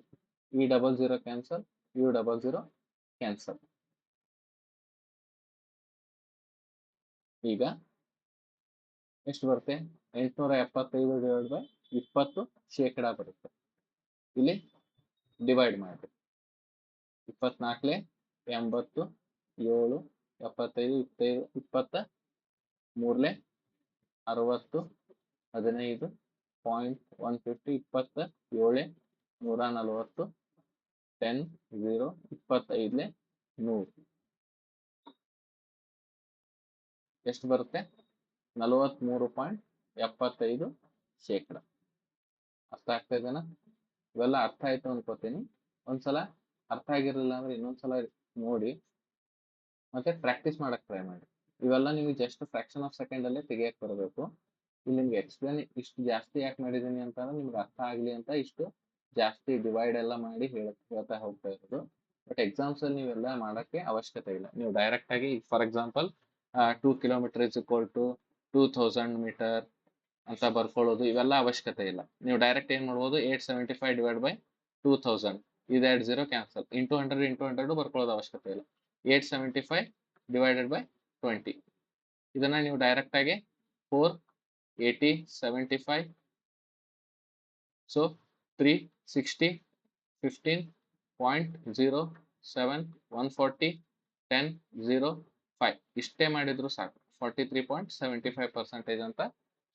ಈ 00 ಕ್ಯಾನ್ಸಲ್, ಇವು 00 ಕ್ಯಾನ್ಸಲ್. ಈಗ ಎಷ್ಟು ಬರುತ್ತೆ? 875 ಡಿವೈಡ್ ಬೈ 20% ಬರುತ್ತೆ. ಇಲ್ಲಿ ಡಿವೈಡ್ ಮಾಡಿ 24 80 7 75 25 23 60 15 0.150 27 140 10 0 25 100 ಎಷ್ಟು ಬರುತ್ತೆ? 43.75%. ಅರ್ಥ ಆಗ್ತಾ ಇದೆನಾ? ಇವೆಲ್ಲ ಅರ್ಥ ಆಯ್ತು ಅನ್ಕೋತೀನಿ. ಒಂದ್ಸಲ ಅರ್ಥ ಆಗಿರಲಿಲ್ಲ ಅಂದ್ರೆ ಇನ್ನೊಂದ್ಸಲ ನೋಡಿ ಮತ್ತೆ ಪ್ರಾಕ್ಟೀಸ್ ಮಾಡಕ್ ಟ್ರೈ ಮಾಡಿ. ಇವೆಲ್ಲ ನಿಮಗೆ ಜಸ್ಟ್ ಫ್ರಾಕ್ಷನ್ ಆಫ್ ಸೆಕೆಂಡ್ ಅಲ್ಲೇ ತೆಗಿಯಕ್ ಬರಬೇಕು. ಇಲ್ಲಿ ನಿಮ್ಗೆ ಎಕ್ಸ್ಪ್ಲೇನ್ ಇಷ್ಟು ಜಾಸ್ತಿ ಯಾಕೆ ಮಾಡಿದೀನಿ ಅಂತಂದ್ರೆ ನಿಮ್ಗೆ ಅರ್ಥ ಆಗ್ಲಿ ಅಂತ ಇಷ್ಟು ಜಾಸ್ತಿ ಡಿವೈಡ್ ಎಲ್ಲ ಮಾಡಿ ಹೇಳ್ತಾ ಹೋಗ್ತಾ ಇರೋದು. ಬಟ್ ಎಕ್ಸಾಮ್ಸ್ ಅಲ್ಲಿ ನೀವೆಲ್ಲ ಮಾಡಕ್ಕೆ ಅವಶ್ಯಕತೆ ಇಲ್ಲ. ನೀವು ಡೈರೆಕ್ಟ್ ಆಗಿ for example 2 kilometre is equal to 2000 metre ಅಂತ ಬರ್ಕೊಳ್ಳೋದು ಇವೆಲ್ಲ ಅವಶ್ಯಕತೆ ಇಲ್ಲ. ನೀವು ಡೈರೆಕ್ಟ್ ಏನ್ ಮಾಡ್ಬೋದು, 875 ಡಿವೈಡ್ ಬೈ 2000 ಇದೆರಡು 0 ಕ್ಯಾನ್ಸಲ್, ಇಂಟು 100 ಬರ್ಕೊಳ್ಳೋದು ಅವಶ್ಯಕತೆ ಇಲ್ಲ. 875 ಡಿವೈಡೆಡ್ ಬೈ 20 ಇದನ್ನ ನೀವು ಡೈರೆಕ್ಟ್ ಆಗಿ 480 75 ಸೊ 360 15.07 140 10 0 5 ಇಷ್ಟೇ ಮಾಡಿದ್ರು ಸಾಕು. 43.75% ಅಂತ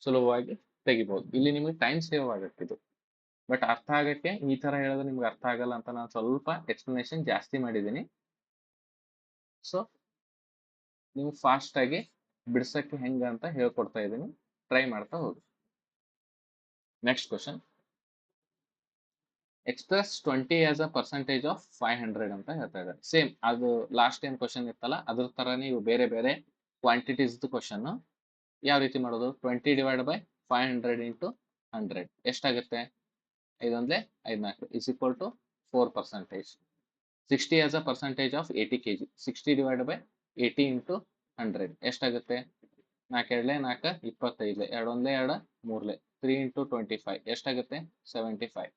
ಸುಲಭವಾಗಿ ತೆಗಿಬಹುದು. ಇಲ್ಲಿ ನಿಮಗೆ ಟೈಮ್ ಸೇವ್ ಆಗುತ್ತೆ ಇದು. ಬಟ್ ಅರ್ಥ ಆಗಕ್ಕೆ ಈ ತರ ಹೇಳಿದ್ರೆ ನಿಮ್ಗೆ ಅರ್ಥ ಆಗಲ್ಲ ಅಂತ ನಾನು ಸ್ವಲ್ಪ ಎಕ್ಸ್ಪ್ಲನೇಷನ್ ಜಾಸ್ತಿ ಮಾಡಿದ್ದೀನಿ. ಸೊ ನೀವು ಫಾಸ್ಟ್ ಆಗಿ ಬಿಡ್ಸಕ್ಕೆ ಹೆಂಗ ಅಂತ ಹೇಳ್ಕೊಡ್ತಾ ಇದ್ದೀನಿ, ಟ್ರೈ ಮಾಡ್ತಾ ಹೋಗಿ. Next question, express 20 as a percentage of 500 ಅಂತ ಹೇಳ್ತಾ ಇದ್ದಾರೆ. ಸೇಮ್ ಅದು ಲಾಸ್ಟ್ ಏನ್ ಕ್ವಶನ್ ಇತ್ತಲ್ಲ ಅದ್ರ ತರಾನೇ ಇವು ಬೇರೆ ಬೇರೆ ಕ್ವಾಂಟಿಟೀಸ್ ಕ್ವಶನ್. ಯಾವ ರೀತಿ ಮಾಡೋದು? 20 ಡಿವೈಡ್ ಬೈ 500 ಇಂಟು 100 ಎಷ್ಟಾಗುತ್ತೆ? 5 14 is equal to 4%. 60 as a percentage of 80 kg. 60 divide by 80 into 100 ಎಷ್ಟಾಗುತ್ತೆ? 4 2 4 25 2 1 2 3 3 ಇಂಟು 25 ಎಷ್ಟಾಗುತ್ತೆ? 75.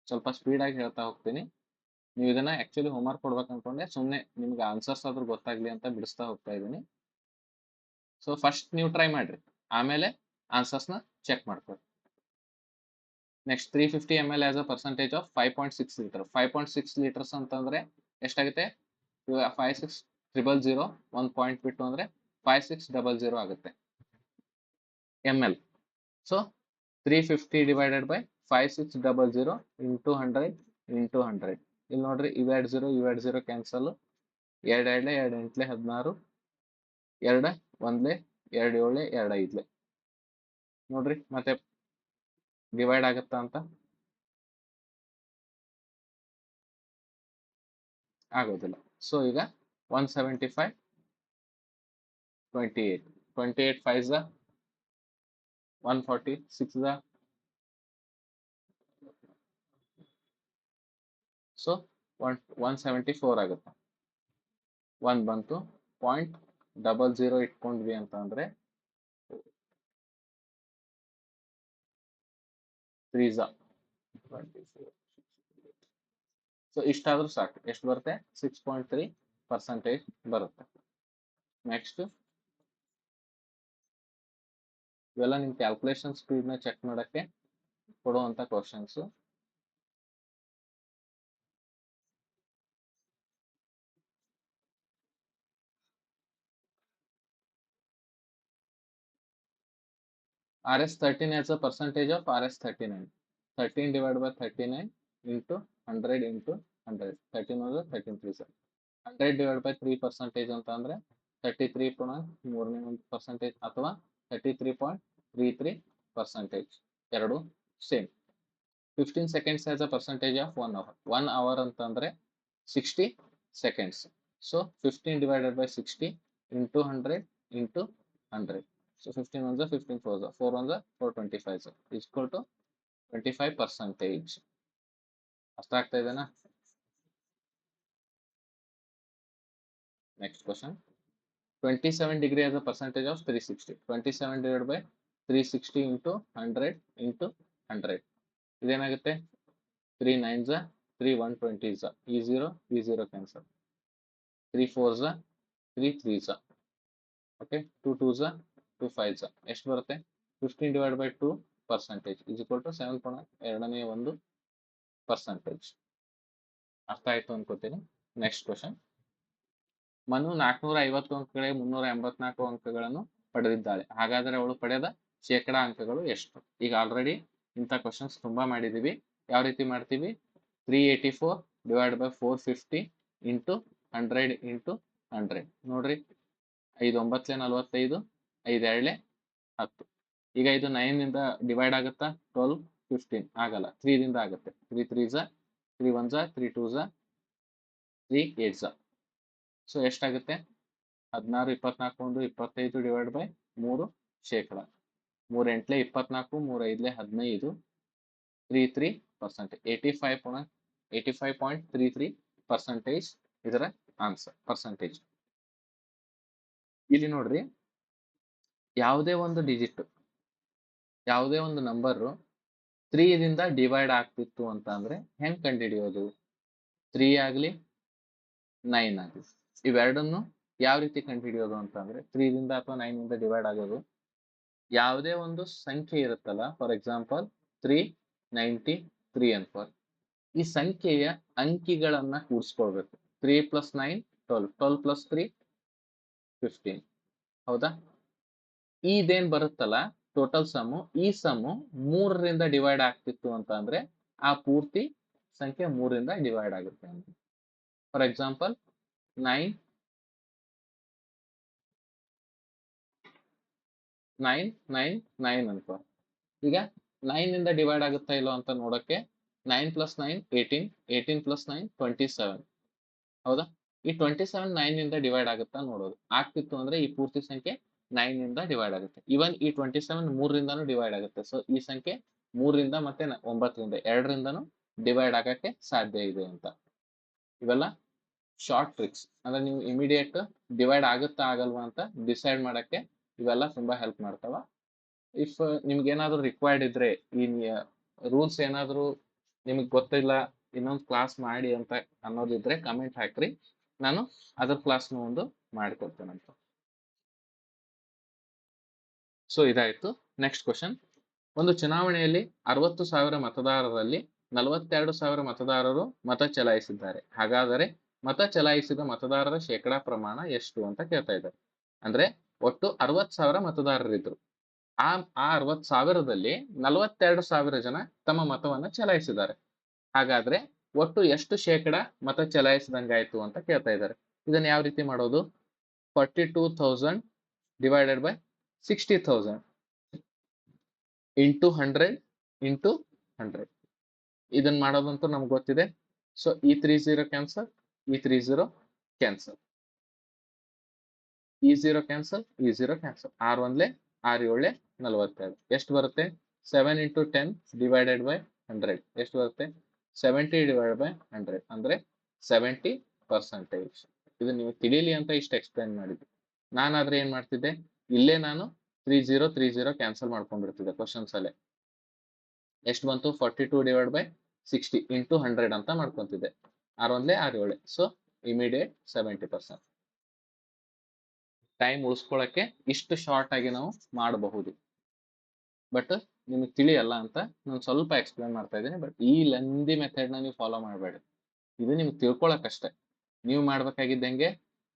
ಸ್ವಲ್ಪ ಸ್ಪೀಡ್ ಆಗಿ ಹೇಳ್ತಾ ಹೋಗ್ತೀನಿ. ನೀವು ಇದನ್ನ ಆಕ್ಚುಲಿ ಹೋಮ್ವರ್ಕ್ ಕೊಡ್ಬೇಕು ಅನ್ಕೊಂಡೆ, ಸುಮ್ಮನೆ ನಿಮ್ಗೆ ಆನ್ಸರ್ಸ್ ಆದ್ರೂ ಗೊತ್ತಾಗ್ಲಿ ಅಂತ ಬಿಡಿಸ್ತಾ ಹೋಗ್ತಾ ಇದ್ದೀನಿ. ಸೊ ಫಸ್ಟ್ ನೀವು ಟ್ರೈ ಮಾಡ್ರಿ, ಆಮೇಲೆ ಆನ್ಸರ್ಸ್ನ ಚೆಕ್ ಮಾಡ್ಕೊಳ್ಳಿ. Next 350 ml as a percentage of 5.6 litre. 5.6 litres ಅಂತಂದ್ರೆ ಎಷ್ಟಾಗುತ್ತೆ? 5600 1 ಪಾಯಿಂಟ್ ಬಿಟ್ಟು ಅಂದ್ರೆ 5600 ಆಗುತ್ತೆ ml. So 350 divided by 5600 into 100 into 100. ಇಲ್ಲಿ ನೋಡ್ರಿ, ಇವೆರಡು 0 ಕ್ಯಾನ್ಸಲ್, 2 2 2 8 16 2 1 2 7 2 5 ನೋಡ್ರಿ ಮತ್ತೆ ಡಿವೈಡ್ ಆಗುತ್ತಾ ಅಂತ? ಆಗೋದಿಲ್ಲ. ಸೊ ಈಗ 175 28 28 5 140 6 ಸೊ 174 ಆಗುತ್ತೆ. 1 ಬಂತು. 0.00 ಇಟ್ಕೊಂಡ್ವಿ ಅಂತ ಅಂದ್ರೆ 3 24. ಸೊ ಇಷ್ಟಾದ್ರೂ ಸಾಕು. ಎಷ್ಟು ಬರುತ್ತೆ? 6.3% ಬರುತ್ತೆ. ನೆಕ್ಸ್ಟ್ ಇವೆಲ್ಲ ನಿಮ್ ಕ್ಯಾಲ್ಕುಲೇಷನ್ ಸ್ಪೀಡ್ ನ ಚೆಕ್ ಮಾಡಕ್ಕೆ ಕೊಡುವಂತ questions. RS13 as a percentage of RS39. 13 divided by 39 into 100 into 100. 13 was 13 3 sir. 100 divided by 3% ಅಂತ ಅಂದ್ರೆ 33.3% ಅಥವಾ 33.33%. ಎರಡು same. 15 seconds as a percentage of 1 hour. 1 hour ಅಂತಂದ್ರೆ 60 seconds. So 15 divided by 60 into 100 into 100. So 15 ones are 15 fours are 4 ones are 425 is equal to 25%. ಅರ್ಥ ಆಗ್ತಾ ಇದೆನಾ? Next question, 27 degree as a percentage of 360. 27 divided by 360 into 100 into 100 ಇದೇನಾಗುತ್ತೆ? 3 9s 3 120s ಈ 0 cancel, 3 4s 3 3s okay, 2 2s 2 5s ಎಷ್ಟು ಬರುತ್ತೆ? 15 divided by 2 percentage is equal to 7.21%. ಅರ್ಥ ಆಯ್ತು ಅನ್ಕೋತೀನಿ. Next question. Manu 450 ಅಂಕಗಳಿಗೆ 384 ಅಂಕಗಳನ್ನು ಪಡೆದಿದ್ದಾಳೆ. ಹಾಗಾದರೆ ಅವಳು ಪಡೆದ ಶೇಕಡಾ ಅಂಕಗಳು ಎಷ್ಟು? ಈಗ ಆಲ್ರೆಡಿ ಇಂಥ ಕ್ವಶನ್ಸ್ ತುಂಬಾ ಮಾಡಿದೀವಿ. ಯಾವ ರೀತಿ ಮಾಡ್ತೀವಿ? 384 ಡಿವೈಡ್ ಬೈ 450 ಇಂಟು 100 ಇಂಟು 100. ನೋಡ್ರಿ, 5 9 45, 5 2 10. ಈಗ ಇದು 9 ಇಂದ ಡಿವೈಡ್ ಆಗುತ್ತಾ? 12 15 ಆಗಲ್ಲ. 3 ದಿಂದ ಆಗುತ್ತೆ. 3 3 3 1 3 2 3 8. ಸೊ ಎಷ್ಟಾಗುತ್ತೆ? 16 24 25 ಡಿವೈಡ್ ಬೈ 3 ಶೇಕಡ. 3 8 24, 3 5 15, 33%. 85.33% ಇದರ ಆನ್ಸರ್ ಪರ್ಸೆಂಟೇಜ್. ಇಲ್ಲಿ ನೋಡ್ರಿ, ಯಾವುದೇ ಒಂದು ಡಿಜಿಟ್, ಯಾವುದೇ ಒಂದು ನಂಬರ್ 3 ದಿಂದ ಡಿವೈಡ್ ಆಗ್ತಿತ್ತು ಅಂತ ಅಂದ್ರೆ ಹೆಂಗ್ ಕಂಡುಹಿಡಿಯೋದು? 3 ಆಗ್ಲಿ 9 ಆಗ್ಲಿ, ಇವೆರಡನ್ನು ಯಾವ ರೀತಿ ಕಂಡುಹಿಡಿಯೋದು ಅಂತ ಅಂದ್ರೆ 3 ದಿಂದ ಅಥವಾ 9 ದಿಂದ ಡಿವೈಡ್ ಆಗೋದು. ಯಾವುದೇ ಒಂದು ಸಂಖ್ಯೆ ಇರುತ್ತಲ್ಲ, ಫಾರ್ ಎಕ್ಸಾಂಪಲ್ 393 ಅಂತ, ಈ ಸಂಖ್ಯೆಯ ಅಂಕಿಗಳನ್ನ ಕೂಡಿಸ್ಕೊಳ್ಬೇಕು. 3 + 9 12, 12 + 3 15. ಹೌದಾ? ಇದೇನ್ ಬರುತ್ತಲ್ಲ ಟೋಟಲ್ ಸಮ್ಮು, ಈ ಸಮ್ಮು 3 ರಿಂದ ಡಿವೈಡ್ ಆಗ್ತಿತ್ತು ಅಂತ ಅಂದ್ರೆ ಆ ಪೂರ್ತಿ ಸಂಖ್ಯೆ 3 ರಿಂದ ಡಿವೈಡ್ ಆಗುತ್ತೆ. ಫಾರ್ ಎಕ್ಸಾಂಪಲ್ 9 9 9 9 ಅನ್ಕೋ. ಈಗ 9 ಇಂದ ಡಿವೈಡ್ ಆಗುತ್ತಾ ಇಲ್ಲೋ ಅಂತ ನೋಡಕ್ಕೆ 9 + 9 18, 18 + 9 27. ಹೌದಾ? ಈ 27 9 ಇಂದ ಡಿವೈಡ್ ಆಗುತ್ತಾ ನೋಡೋದು. ಆಗ್ತಿತ್ತು ಅಂದ್ರೆ ಈ ಪೂರ್ತಿ ಸಂಖ್ಯೆ 9 ಇಂದ ಡಿವೈಡ್ ಆಗುತ್ತೆ. ಇವನ್ ಈ 27 3 ರಿಂದಾನು ಡಿವೈಡ್ ಆಗುತ್ತೆ. ಸೊ ಈ ಸಂಖ್ಯೆ 3 ರಿಂದ ಮತ್ತೆ 9 ರಿಂದ ಎರಡರಿಂದನೂ ಡಿವೈಡ್ ಆಗಕ್ಕೆ ಸಾಧ್ಯ ಇದೆ ಅಂತ. ಇವೆಲ್ಲ ಶಾರ್ಟ್ ಟ್ರಿಕ್ಸ್. ಅಂದ್ರೆ ನೀವು ಇಮಿಡಿಯೇಟ್ ಡಿವೈಡ್ ಆಗುತ್ತಾ ಆಗಲ್ವಾ ಅಂತ ಡಿಸೈಡ್ ಮಾಡಕ್ಕೆ ಇವೆಲ್ಲ ತುಂಬಾ ಹೆಲ್ಪ್ ಮಾಡ್ತಾವ. ಇಫ್ ನಿಮ್ಗೆ ಏನಾದ್ರು ರಿಕ್ವೈರ್ಡ್ ಇದ್ರೆ, ಈ ರೂಲ್ಸ್ ಏನಾದ್ರು ನಿಮಗೆ ಗೊತ್ತಿಲ್ಲ, ಇನ್ನೊಂದು ಕ್ಲಾಸ್ ಮಾಡಿ ಅಂತ ಅನ್ನೋದಿದ್ರೆ ಕಮೆಂಟ್ ಹಾಕ್ರಿ, ನಾನು ಅದರ ಕ್ಲಾಸ್ನ ಒಂದು ಮಾಡಿಕೊಡ್ತೇನಂತ. ಸೊ ಇದಾಯ್ತು. Next question. ಒಂದು ಚುನಾವಣೆಯಲ್ಲಿ 60,000 ಮತದಾರರಲ್ಲಿ 42,000 ಮತದಾರರು ಮತ ಚಲಾಯಿಸಿದ್ದಾರೆ. ಹಾಗಾದರೆ ಮತ ಚಲಾಯಿಸಿದ ಮತದಾರರ ಶೇಕಡಾ ಪ್ರಮಾಣ ಎಷ್ಟು ಅಂತ ಕೇಳ್ತಾ ಇದ್ದಾರೆ. ಅಂದ್ರೆ ಒಟ್ಟು 60,000 ಮತದಾರರಿದ್ರು. ಆ 60,000ದಲ್ಲಿ 42,000 ಜನ ತಮ್ಮ ಮತವನ್ನ ಚಲಾಯಿಸಿದ್ದಾರೆ. ಹಾಗಾದ್ರೆ ಒಟ್ಟು ಎಷ್ಟು ಶೇಕಡ ಮತ ಚಲಾಯಿಸಿದಂಗಾಯ್ತು ಅಂತ ಕೇಳ್ತಾ ಇದ್ದಾರೆ. ಇದನ್ನ ಯಾವ ರೀತಿ ಮಾಡೋದು? 42,000 ಡಿವೈಡೆಡ್ ಬೈ 60,000 ಇಂಟು 100 ಇಂಟು 100. ಇದನ್ನ ಮಾಡೋದಂತೂ ನಮ್ಗೆ ಗೊತ್ತಿದೆ. ಸೊ ಈ 30 ಕ್ಯಾನ್ಸಲ್, ಈ 30 ಕ್ಯಾನ್ಸಲ್, ಈ 0 ಕ್ಯಾನ್ಸಲ್, ಈ 0 ಕ್ಯಾನ್ಸಲ್. 6 1 6 7 42. ಎಷ್ಟು ಬರುತ್ತೆ? 7 ಇಂಟು 10 ಡಿವೈಡೆಡ್ ಬೈ 100 ಎಷ್ಟು ಬರುತ್ತೆ? 70 ಡಿವೈಡೆಡ್ ಬೈ 100 ಅಂದ್ರೆ 70%. ಇದು ನೀವು ತಿಳಿಲಿ ಅಂತ ಇಷ್ಟು ಎಕ್ಸ್ಪ್ಲೈನ್ ಮಾಡಿದ್ದೆ. ನಾನಾದ್ರೆ ಏನ್ ಮಾಡ್ತಿದ್ದೆ, ಇಲ್ಲೇ ನಾನು 30 ಕ್ಯಾನ್ಸಲ್ ಮಾಡ್ಕೊಂಡ್ಬಿಡ್ತಿದ್ದೆ ಕ್ವಶನ್ಸ್ ಅಲ್ಲೇ. ಎಷ್ಟು ಬಂತು? 42 ಡಿವೈಡ್ ಬೈ 60 ಇಂಟು 100 ಅಂತ ಮಾಡ್ಕೊಂತಿದ್ದೆ. 6 1 6 7. So immediate 70%. ಟೈಮ್ ಉಳಿಸ್ಕೊಳ್ಳಕ್ಕೆ ಇಷ್ಟು ಶಾರ್ಟ್ ಆಗಿ ನಾವು ಮಾಡಬಹುದು. ಬಟ್ ನಿಮಗೆ ತಿಳಿಯಲ್ಲ ಅಂತ ನಾನು ಸ್ವಲ್ಪ ಎಕ್ಸ್ಪ್ಲೈನ್ ಮಾಡ್ತಾ ಇದ್ದೀನಿ. ಬಟ್ ಈ ಲೆಂದಿ ಮೆಥಡ್ನ ನೀವು ಫಾಲೋ ಮಾಡಬೇಡಿ. ಇದು ನಿಮ್ಗೆ ತಿಳ್ಕೊಳಕ್ಕಷ್ಟೇ. ನೀವು ಮಾಡ್ಬೇಕಾಗಿದ್ದಂಗೆ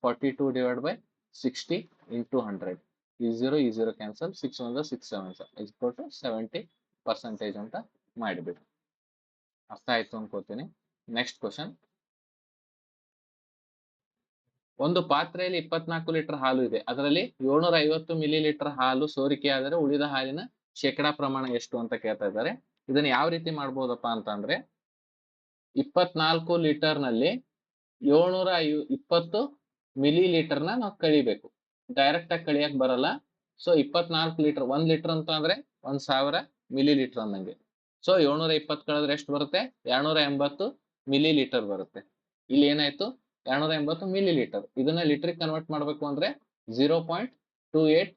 42 ಡಿವೈಡ್ ಬೈ 60 ಇಂಟು 100. ಈ 0 ಕ್ಯಾನ್ಸಲ್, 6 1 6 7 ಇಕ್ವಲ್ ಟು 70% ಅಂತ ಮಾಡಿಬಿಡಿ. ಅರ್ಥ ಆಯ್ತು ಅನ್ಕೋತೀನಿ. Next question. ಒಂದು ಪಾತ್ರೆಯಲ್ಲಿ 24 ಲೀಟರ್ ಹಾಲು ಇದೆ. ಅದರಲ್ಲಿ 750 ಮಿಲಿ ಲೀಟರ್ ಹಾಲು ಸೋರಿಕೆಯಾದರೆ ಉಳಿದ ಹಾಲಿನ ಶೇಕಡಾ ಪ್ರಮಾಣ ಎಷ್ಟು ಅಂತ ಕೇಳ್ತಾ ಇದ್ದಾರೆ. ಇದನ್ನ ಯಾವ ರೀತಿ ಮಾಡ್ಬೋದಪ್ಪ ಅಂತ ಅಂದ್ರೆ, 24 ಲೀಟರ್ ನಲ್ಲಿ 720 ಮಿಲಿ ಲೀಟರ್ನ ನಾವು ಕಳಿಬೇಕು. ಡೈರೆಕ್ಟ್ ಆಗಿ ಕಳಿಯಕ್ ಬರಲ್ಲ. ಸೊ 24 ಲೀಟರ್, 1 ಲೀಟರ್ ಅಂತ ಅಂದ್ರೆ 1000 ಮಿಲಿ ಲೀಟರ್ ಅಂದಂಗೆ. ಸೊ 720 ಕಳೆದ್ರೆ ಎಷ್ಟು ಬರುತ್ತೆ? 280 ಮಿಲಿ ಲೀಟರ್ ಬರುತ್ತೆ. ಇಲ್ಲಿ ಏನಾಯ್ತು? 280 ಮಿಲಿ ಲೀಟರ್. ಇದನ್ನ ಲೀಟರ್ ಕನ್ವರ್ಟ್ ಮಾಡ್ಬೇಕು ಅಂದ್ರೆ 0.28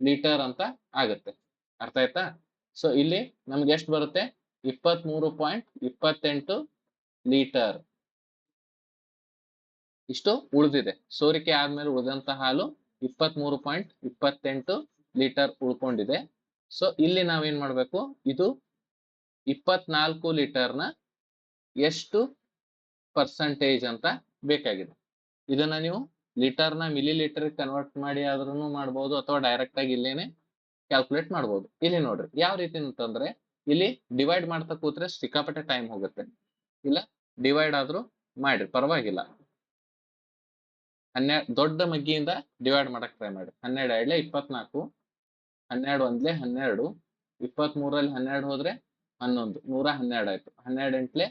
ಲೀಟರ್ ಅಂತ ಆಗುತ್ತೆ. ಅರ್ಥ ಆಯ್ತಾ? ಸೊ ಇಲ್ಲಿ ನಮ್ಗೆ ಎಷ್ಟು ಬರುತ್ತೆ? 23.28 ಲೀಟರ್. ಇಷ್ಟು ಉಳಿದಿದೆ. ಸೋರಿಕೆ ಆದ್ಮೇಲೆ ಉಳಿದಂತ ಹಾಲು 23.28 ಲೀಟರ್ ಉಳ್ಕೊಂಡಿದೆ. ಸೊ ಇಲ್ಲಿ ನಾವೇನ್ ಮಾಡ್ಬೇಕು, ಇದು 24 ಲೀಟರ್ನ ಎಷ್ಟು ಪರ್ಸೆಂಟೇಜ್ ಅಂತ ಬೇಕಾಗಿದೆ. ಇದನ್ನ ನೀವು ಲೀಟರ್ನ ಮಿಲಿ ಲೀಟರ್ ಕನ್ವರ್ಟ್ ಮಾಡಿ ಆದ್ರೂ ಮಾಡ್ಬೋದು, ಅಥವಾ ಡೈರೆಕ್ಟ್ ಆಗಿ ಇಲ್ಲೇನೆ ಕ್ಯಾಲ್ಕುಲೇಟ್ ಮಾಡ್ಬೋದು. ಇಲ್ಲಿ ನೋಡ್ರಿ ಯಾವ ರೀತಿ ಅಂತಂದ್ರೆ, ಇಲ್ಲಿ ಡಿವೈಡ್ ಮಾಡ್ತಾ ಕೂತ್ರೆ ಸಿಕ್ಕಾಪಟ್ಟೆ ಟೈಮ್ ಹೋಗುತ್ತೆ. ಇಲ್ಲ ಡಿವೈಡ್ ಆದ್ರೂ ಮಾಡ್ರಿ ಪರವಾಗಿಲ್ಲ. 12 ದೊಡ್ಡ ಮಗ್ಗಿಯಿಂದ ಡಿವೈಡ್ ಮಾಡಕ್ ಟ್ರೈ ಮಾಡಿ. 12 ಎರಡ್ಲೆ 24, 12 ಒಂದ್ಲೆ 12, 23ರಲ್ಲಿ 12 ಹೋದ್ರೆ 11, 112 ಆಯ್ತು. 12 ಎಂಟ್ಲೆ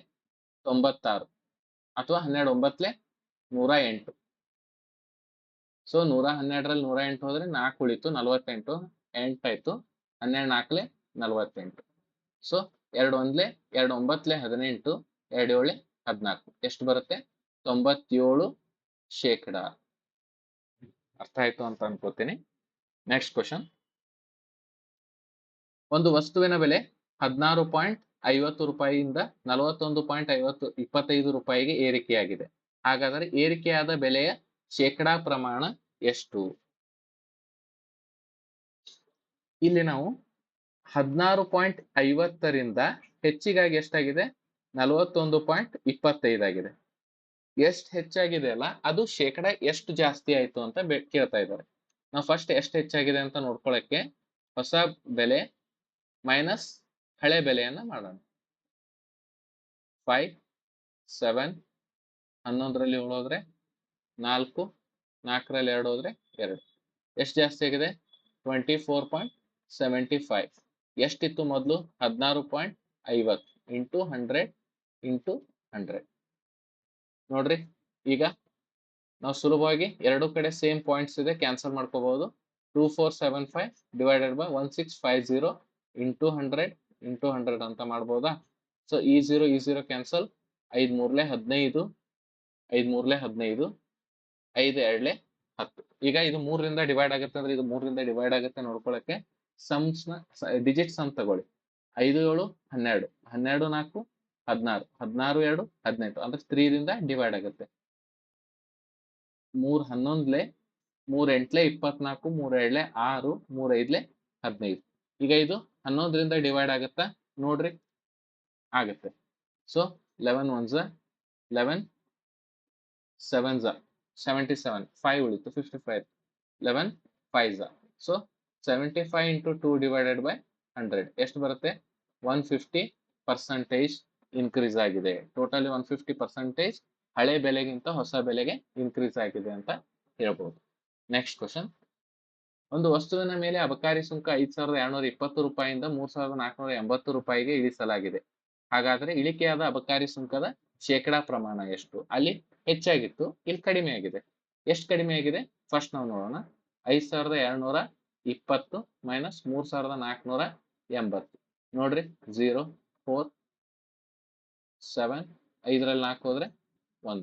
96, ಅಥವಾ 12 9ಲೆ 108. ಸೊ 112ರಲ್ಲಿ 108 ಹೋದ್ರೆ 4 ಉಳಿತು, 48, 8 ಆಯ್ತು. 12 4ಲೆ 48. ಸೊ 2 ಒಂದ್ಲೆ 2 9ಲೆ 18, 2 7ಲೆ 14. ಎಷ್ಟು ಬರುತ್ತೆ? 97%. ಅರ್ಥ ಆಯ್ತು ಅಂತ ಅನ್ಕೋತೀನಿ. Next question. ಒಂದು ವಸ್ತುವಿನ ಬೆಲೆ 16.50 ರೂಪಾಯಿಯಿಂದ 41.25 ರೂಪಾಯಿಗೆ ಏರಿಕೆಯಾಗಿದೆ. ಹಾಗಾದರೆ ಏರಿಕೆಯಾದ ಬೆಲೆಯ ಶೇಕಡಾ ಪ್ರಮಾಣ ಎಷ್ಟು? ಇಲ್ಲಿ ನಾವು 16.50ರಿಂದ ಹೆಚ್ಚಿಗಾಗಿ ಎಷ್ಟಾಗಿದೆ? 41.25 ಆಗಿದೆ. ಎಷ್ಟು ಹೆಚ್ಚಾಗಿದೆ ಅಲ್ಲ, ಅದು ಶೇಕಡ ಎಷ್ಟು ಜಾಸ್ತಿ ಆಯ್ತು ಅಂತ ಕೇಳ್ತಾ ಇದ್ದಾರೆ. ನಾವು ಫಸ್ಟ್ ಎಷ್ಟು ಹೆಚ್ಚಾಗಿದೆ ಅಂತ ನೋಡ್ಕೊಳಕ್ಕೆ ಹೊಸ ಬೆಲೆ ಮೈನಸ್ ಹಳೆ ಬೆಲೆಯನ್ನ ಮಾಡೋಣ. 5, 7, 11ರಲ್ಲಿ 7 ಹೋದ್ರೆ 4, 4ರಲ್ಲಿ 2 ಹೋದ್ರೆ 2. ಎಷ್ಟು ಜಾಸ್ತಿ ಆಗಿದೆ? 24.75. ಎಷ್ಟಿತ್ತು ಮೊದಲು? 16.50 ಇಂಟು 100 ಇಂಟು 100. ನೋಡ್ರಿ, ಈಗ ನಾವು ಸುಲಭವಾಗಿ ಎರಡು ಕಡೆ ಸೇಮ್ ಪಾಯಿಂಟ್ಸ್ ಇದೆ, ಕ್ಯಾನ್ಸಲ್ ಮಾಡ್ಕೋಬಹುದು. 2475 ಡಿವೈಡೆಡ್ ಬೈ 1650 ಇಂಟು 100 ಇಂಟು 100 ಅಂತ ಮಾಡ್ಬೋದಾ? ಸೊ ಈ 0 ಕ್ಯಾನ್ಸಲ್. 5 3ಲೆ 15, 5 3ಲೆ 15, 5 2ಲೆ 10. ಈಗ ಇದು 3ರಿಂದ ಡಿವೈಡ್ ಆಗುತ್ತೆ ಅಂದ್ರೆ ಇದು 3ರಿಂದ ಡಿವೈಡ್ ಆಗುತ್ತೆ. ನೋಡ್ಕೊಳಕ್ಕೆ ಸಮ್ಸ್ ನ ಡಿಜಿಟ್ ಸಮ್ ತಗೊಳ್ಳಿ. 5 7 12, 12 4 16, 16 2 18 ಅಂದ್ರೆ 3ರಿಂದ ಡಿವೈಡ್ ಆಗುತ್ತೆ. 3 11ಲೆ 3 8ಲೆ 24, 3 2ಲೆ 6, 3 5ಲೆ 15. ಈಗ ಇದು 11ರಿಂದ ಡಿವೈಡ್ ಆಗುತ್ತಾ? ನೋಡ್ರಿ, ಆಗುತ್ತೆ. ಸೊ 11 1s 11, 7s 77, 5 ಉಳಿತು 55, 11 5s. So 75 into 2 divided by 100 ಎಷ್ಟು ಬರುತ್ತೆ? 150% ಇನ್ಕ್ರೀಸ್ ಆಗಿದೆ. ಟೋಟಲಿ 150% ಹಳೆ ಬೆಲೆಗಿಂತ ಹೊಸ ಬೆಲೆಗೆ ಇನ್ಕ್ರೀಸ್ ಆಗಿದೆ ಅಂತ ಹೇಳ್ಬೋದು. Next question. ಒಂದು ವಸ್ತುವಿನ ಮೇಲೆ ಅಬಕಾರಿ ಸುಂಕ 5220 ರೂಪಾಯಿಯಿಂದ 3480 ರೂಪಾಯಿಗೆ ಇಳಿಸಲಾಗಿದೆ. ಹಾಗಾದ್ರೆ ಇಳಿಕೆಯಾದ ಅಬಕಾರಿ ಸುಂಕದ ಶೇಕಡಾ ಪ್ರಮಾಣ ಎಷ್ಟು? ಅಲ್ಲಿ ಹೆಚ್ಚಾಗಿತ್ತು, ಇಲ್ಲಿ ಕಡಿಮೆ ಆಗಿದೆ. ಎಷ್ಟು ಕಡಿಮೆ ಆಗಿದೆ ಫಸ್ಟ್ ನಾವು ನೋಡೋಣ. 5220 ಮೈನಸ್ 3480. ನೋಡ್ರಿ 0 4 7, 5ರಲ್ಲಿ 4 ಹೋದ್ರೆ 1.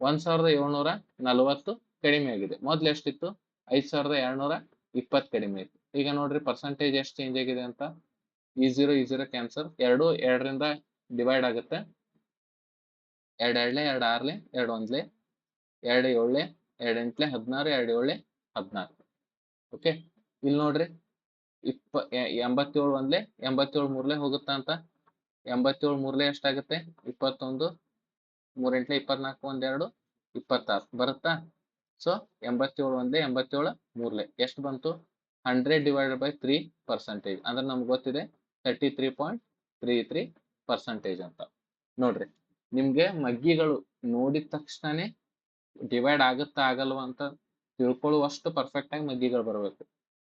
1740 ಕಡಿಮೆ ಆಗಿದೆ. ಮೊದ್ಲು ಎಷ್ಟಿತ್ತು? 5220 ಕಡಿಮೆ ಇತ್ತು. ಈಗ ನೋಡ್ರಿ ಪರ್ಸೆಂಟೇಜ್ ಎಷ್ಟು ಚೇಂಜ್ ಆಗಿದೆ ಅಂತ. ಈ 0 ಕ್ಯಾನ್ಸಲ್. 2 2ರಿಂದ ಡಿವೈಡ್ ಆಗುತ್ತೆ. 2 2ಲೆ 2 6ಲೆ 2 1ಲೆ 2 7ಲೆ 2 8ಲೆ 16, 2 7ಲೆ 14. ಓಕೆ, ಇಲ್ಲಿ ನೋಡ್ರಿ 87 1ಲೆ 87 3ಲೆ ಹೋಗುತ್ತಾ ಅಂತ. 87 3ಲೆ ಎಷ್ಟಾಗುತ್ತೆ? 21, 3 8ಲೆ 24, 1 2 26 ಬರುತ್ತಾ? ಸೊ 87 1ಲೆ 87 3ಲೆ ಎಷ್ಟು ಬಂತು? 100 ಡಿವೈಡೆಡ್ ಬೈ 3% ಅಂದ್ರೆ ನಮ್ಗೆ ಗೊತ್ತಿದೆ 33.33% ಅಂತ. ನೋಡ್ರಿ, ನಿಮ್ಗೆ ಮಗ್ಗಿಗಳು ನೋಡಿದ ತಕ್ಷಣನೇ ಡಿವೈಡ್ ಆಗುತ್ತಾ ಆಗಲ್ವಾ ಅಂತ ತಿಳ್ಕೊಳ್ಳುವಷ್ಟು ಪರ್ಫೆಕ್ಟ್ ಆಗಿ ಮಗ್ಗಿಗಳು ಬರಬೇಕು.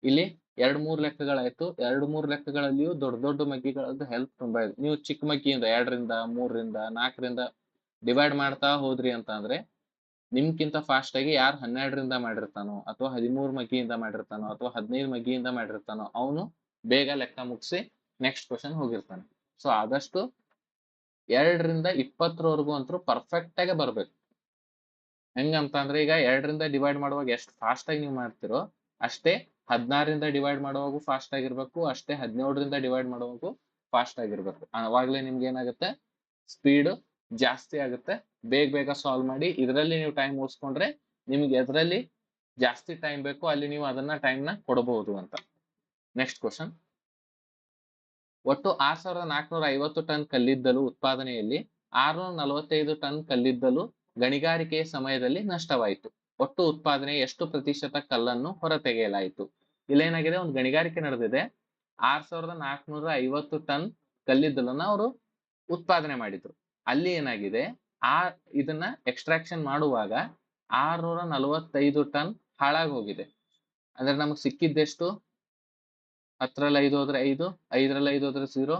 ಇಲ್ಲಿ 2-3 ಲೆಕ್ಕಗಳಾಯ್ತು. 2-3 ಲೆಕ್ಕಗಳಲ್ಲಿಯೂ ದೊಡ್ಡ ದೊಡ್ಡ ಮಗ್ಗಿಗಳದ್ದು ಹೆಲ್ಪ್ ತುಂಬಾ ಇದೆ. ನೀವು ಚಿಕ್ಕ ಮಗ್ಗಿಯಿಂದ 2ರಿಂದ 3ರಿಂದ 4ರಿಂದ ಡಿವೈಡ್ ಮಾಡ್ತಾ ಹೋದ್ರಿ ಅಂತ ಅಂದ್ರೆ ನಿಮ್ಗಿಂತ ಫಾಸ್ಟ್ ಆಗಿ ಯಾರು 12ರಿಂದ ಮಾಡಿರ್ತಾನೋ, ಅಥವಾ 13 ಮಗ್ಗಿಯಿಂದ ಮಾಡಿರ್ತಾನೋ, ಅಥವಾ 15 ಮಗ್ಗಿಯಿಂದ ಮಾಡಿರ್ತಾನೋ ಅವನು ಬೇಗ ಲೆಕ್ಕ ಮುಗಿಸಿ ನೆಕ್ಸ್ಟ್ ಕ್ವಶನ್ ಹೋಗಿರ್ತಾನೆ. ಸೊ ಆದಷ್ಟು 2ರಿಂದ 20ರವರೆಗೂ ಅಂತೂ ಪರ್ಫೆಕ್ಟ್ ಆಗಿ ಬರ್ಬೇಕು. ಹೆಂಗಂತ ಅಂದ್ರೆ ಈಗ 2ರಿಂದ ಡಿವೈಡ್ ಮಾಡುವಾಗ ಎಷ್ಟು ಫಾಸ್ಟ್ ಆಗಿ ನೀವು ಮಾಡ್ತಿರೋ ಅಷ್ಟೇ 16ರಿಂದ ಡಿವೈಡ್ ಮಾಡುವಾಗೂ ಫಾಸ್ಟ್ ಆಗಿರ್ಬೇಕು, ಅಷ್ಟೇ 17ರಿಂದ ಡಿವೈಡ್ ಮಾಡುವಾಗೂ ಫಾಸ್ಟ್ ಆಗಿರ್ಬೇಕು. ಅವಾಗ್ಲೇ ನಿಮ್ಗೆ ಏನಾಗುತ್ತೆ? ಸ್ಪೀಡ್ ಜಾಸ್ತಿ ಆಗುತ್ತೆ. ಬೇಗ ಸಾಲ್ವ್ ಮಾಡಿ ಇದರಲ್ಲಿ ನೀವು ಟೈಮ್ ಉಳಿಸ್ಕೊಂಡ್ರೆ ನಿಮ್ಗೆ ಎದರಲ್ಲಿ ಜಾಸ್ತಿ ಟೈಮ್ ಬೇಕು ಅಲ್ಲಿ ನೀವು ಅದನ್ನ ಟೈಮ್ ನ ಕೊಡಬಹುದು ಅಂತ. Next question. ಒಟ್ಟು 6450 ಟನ್ ಕಲ್ಲಿದ್ದಲು ಉತ್ಪಾದನೆಯಲ್ಲಿ 645 ಟನ್ ಕಲ್ಲಿದ್ದಲು ಗಣಿಗಾರಿಕೆಯ ಸಮಯದಲ್ಲಿ ನಷ್ಟವಾಯಿತು. ಒಟ್ಟು ಉತ್ಪಾದನೆ ಎಷ್ಟು ಪ್ರತಿಶತ ಕಲ್ಲನ್ನು ಹೊರತೆಗೆಯಲಾಯಿತು? ಇಲ್ಲೇನಾಗಿದೆ, ಒಂದು ಗಣಿಗಾರಿಕೆ ನಡೆದಿದೆ, 6450 ಟನ್ ಕಲ್ಲಿದ್ದಲನ್ನ ಅವರು ಉತ್ಪಾದನೆ ಮಾಡಿದ್ರು. ಅಲ್ಲಿ ಏನಾಗಿದೆ, ಇದನ್ನ ಎಕ್ಸ್ಟ್ರಾಕ್ಷನ್ ಮಾಡುವಾಗ 645 ಟನ್ ಹಾಳಾಗಿ ಹೋಗಿದೆ. ಅಂದ್ರೆ ನಮಗೆ ಸಿಕ್ಕಿದ್ದೆಷ್ಟು? 10ರಲ್ಲಿ 5 ಹೋದ್ರೆ 5, 5ರಲ್ಲಿ 5 ಹೋದ್ರೆ 0,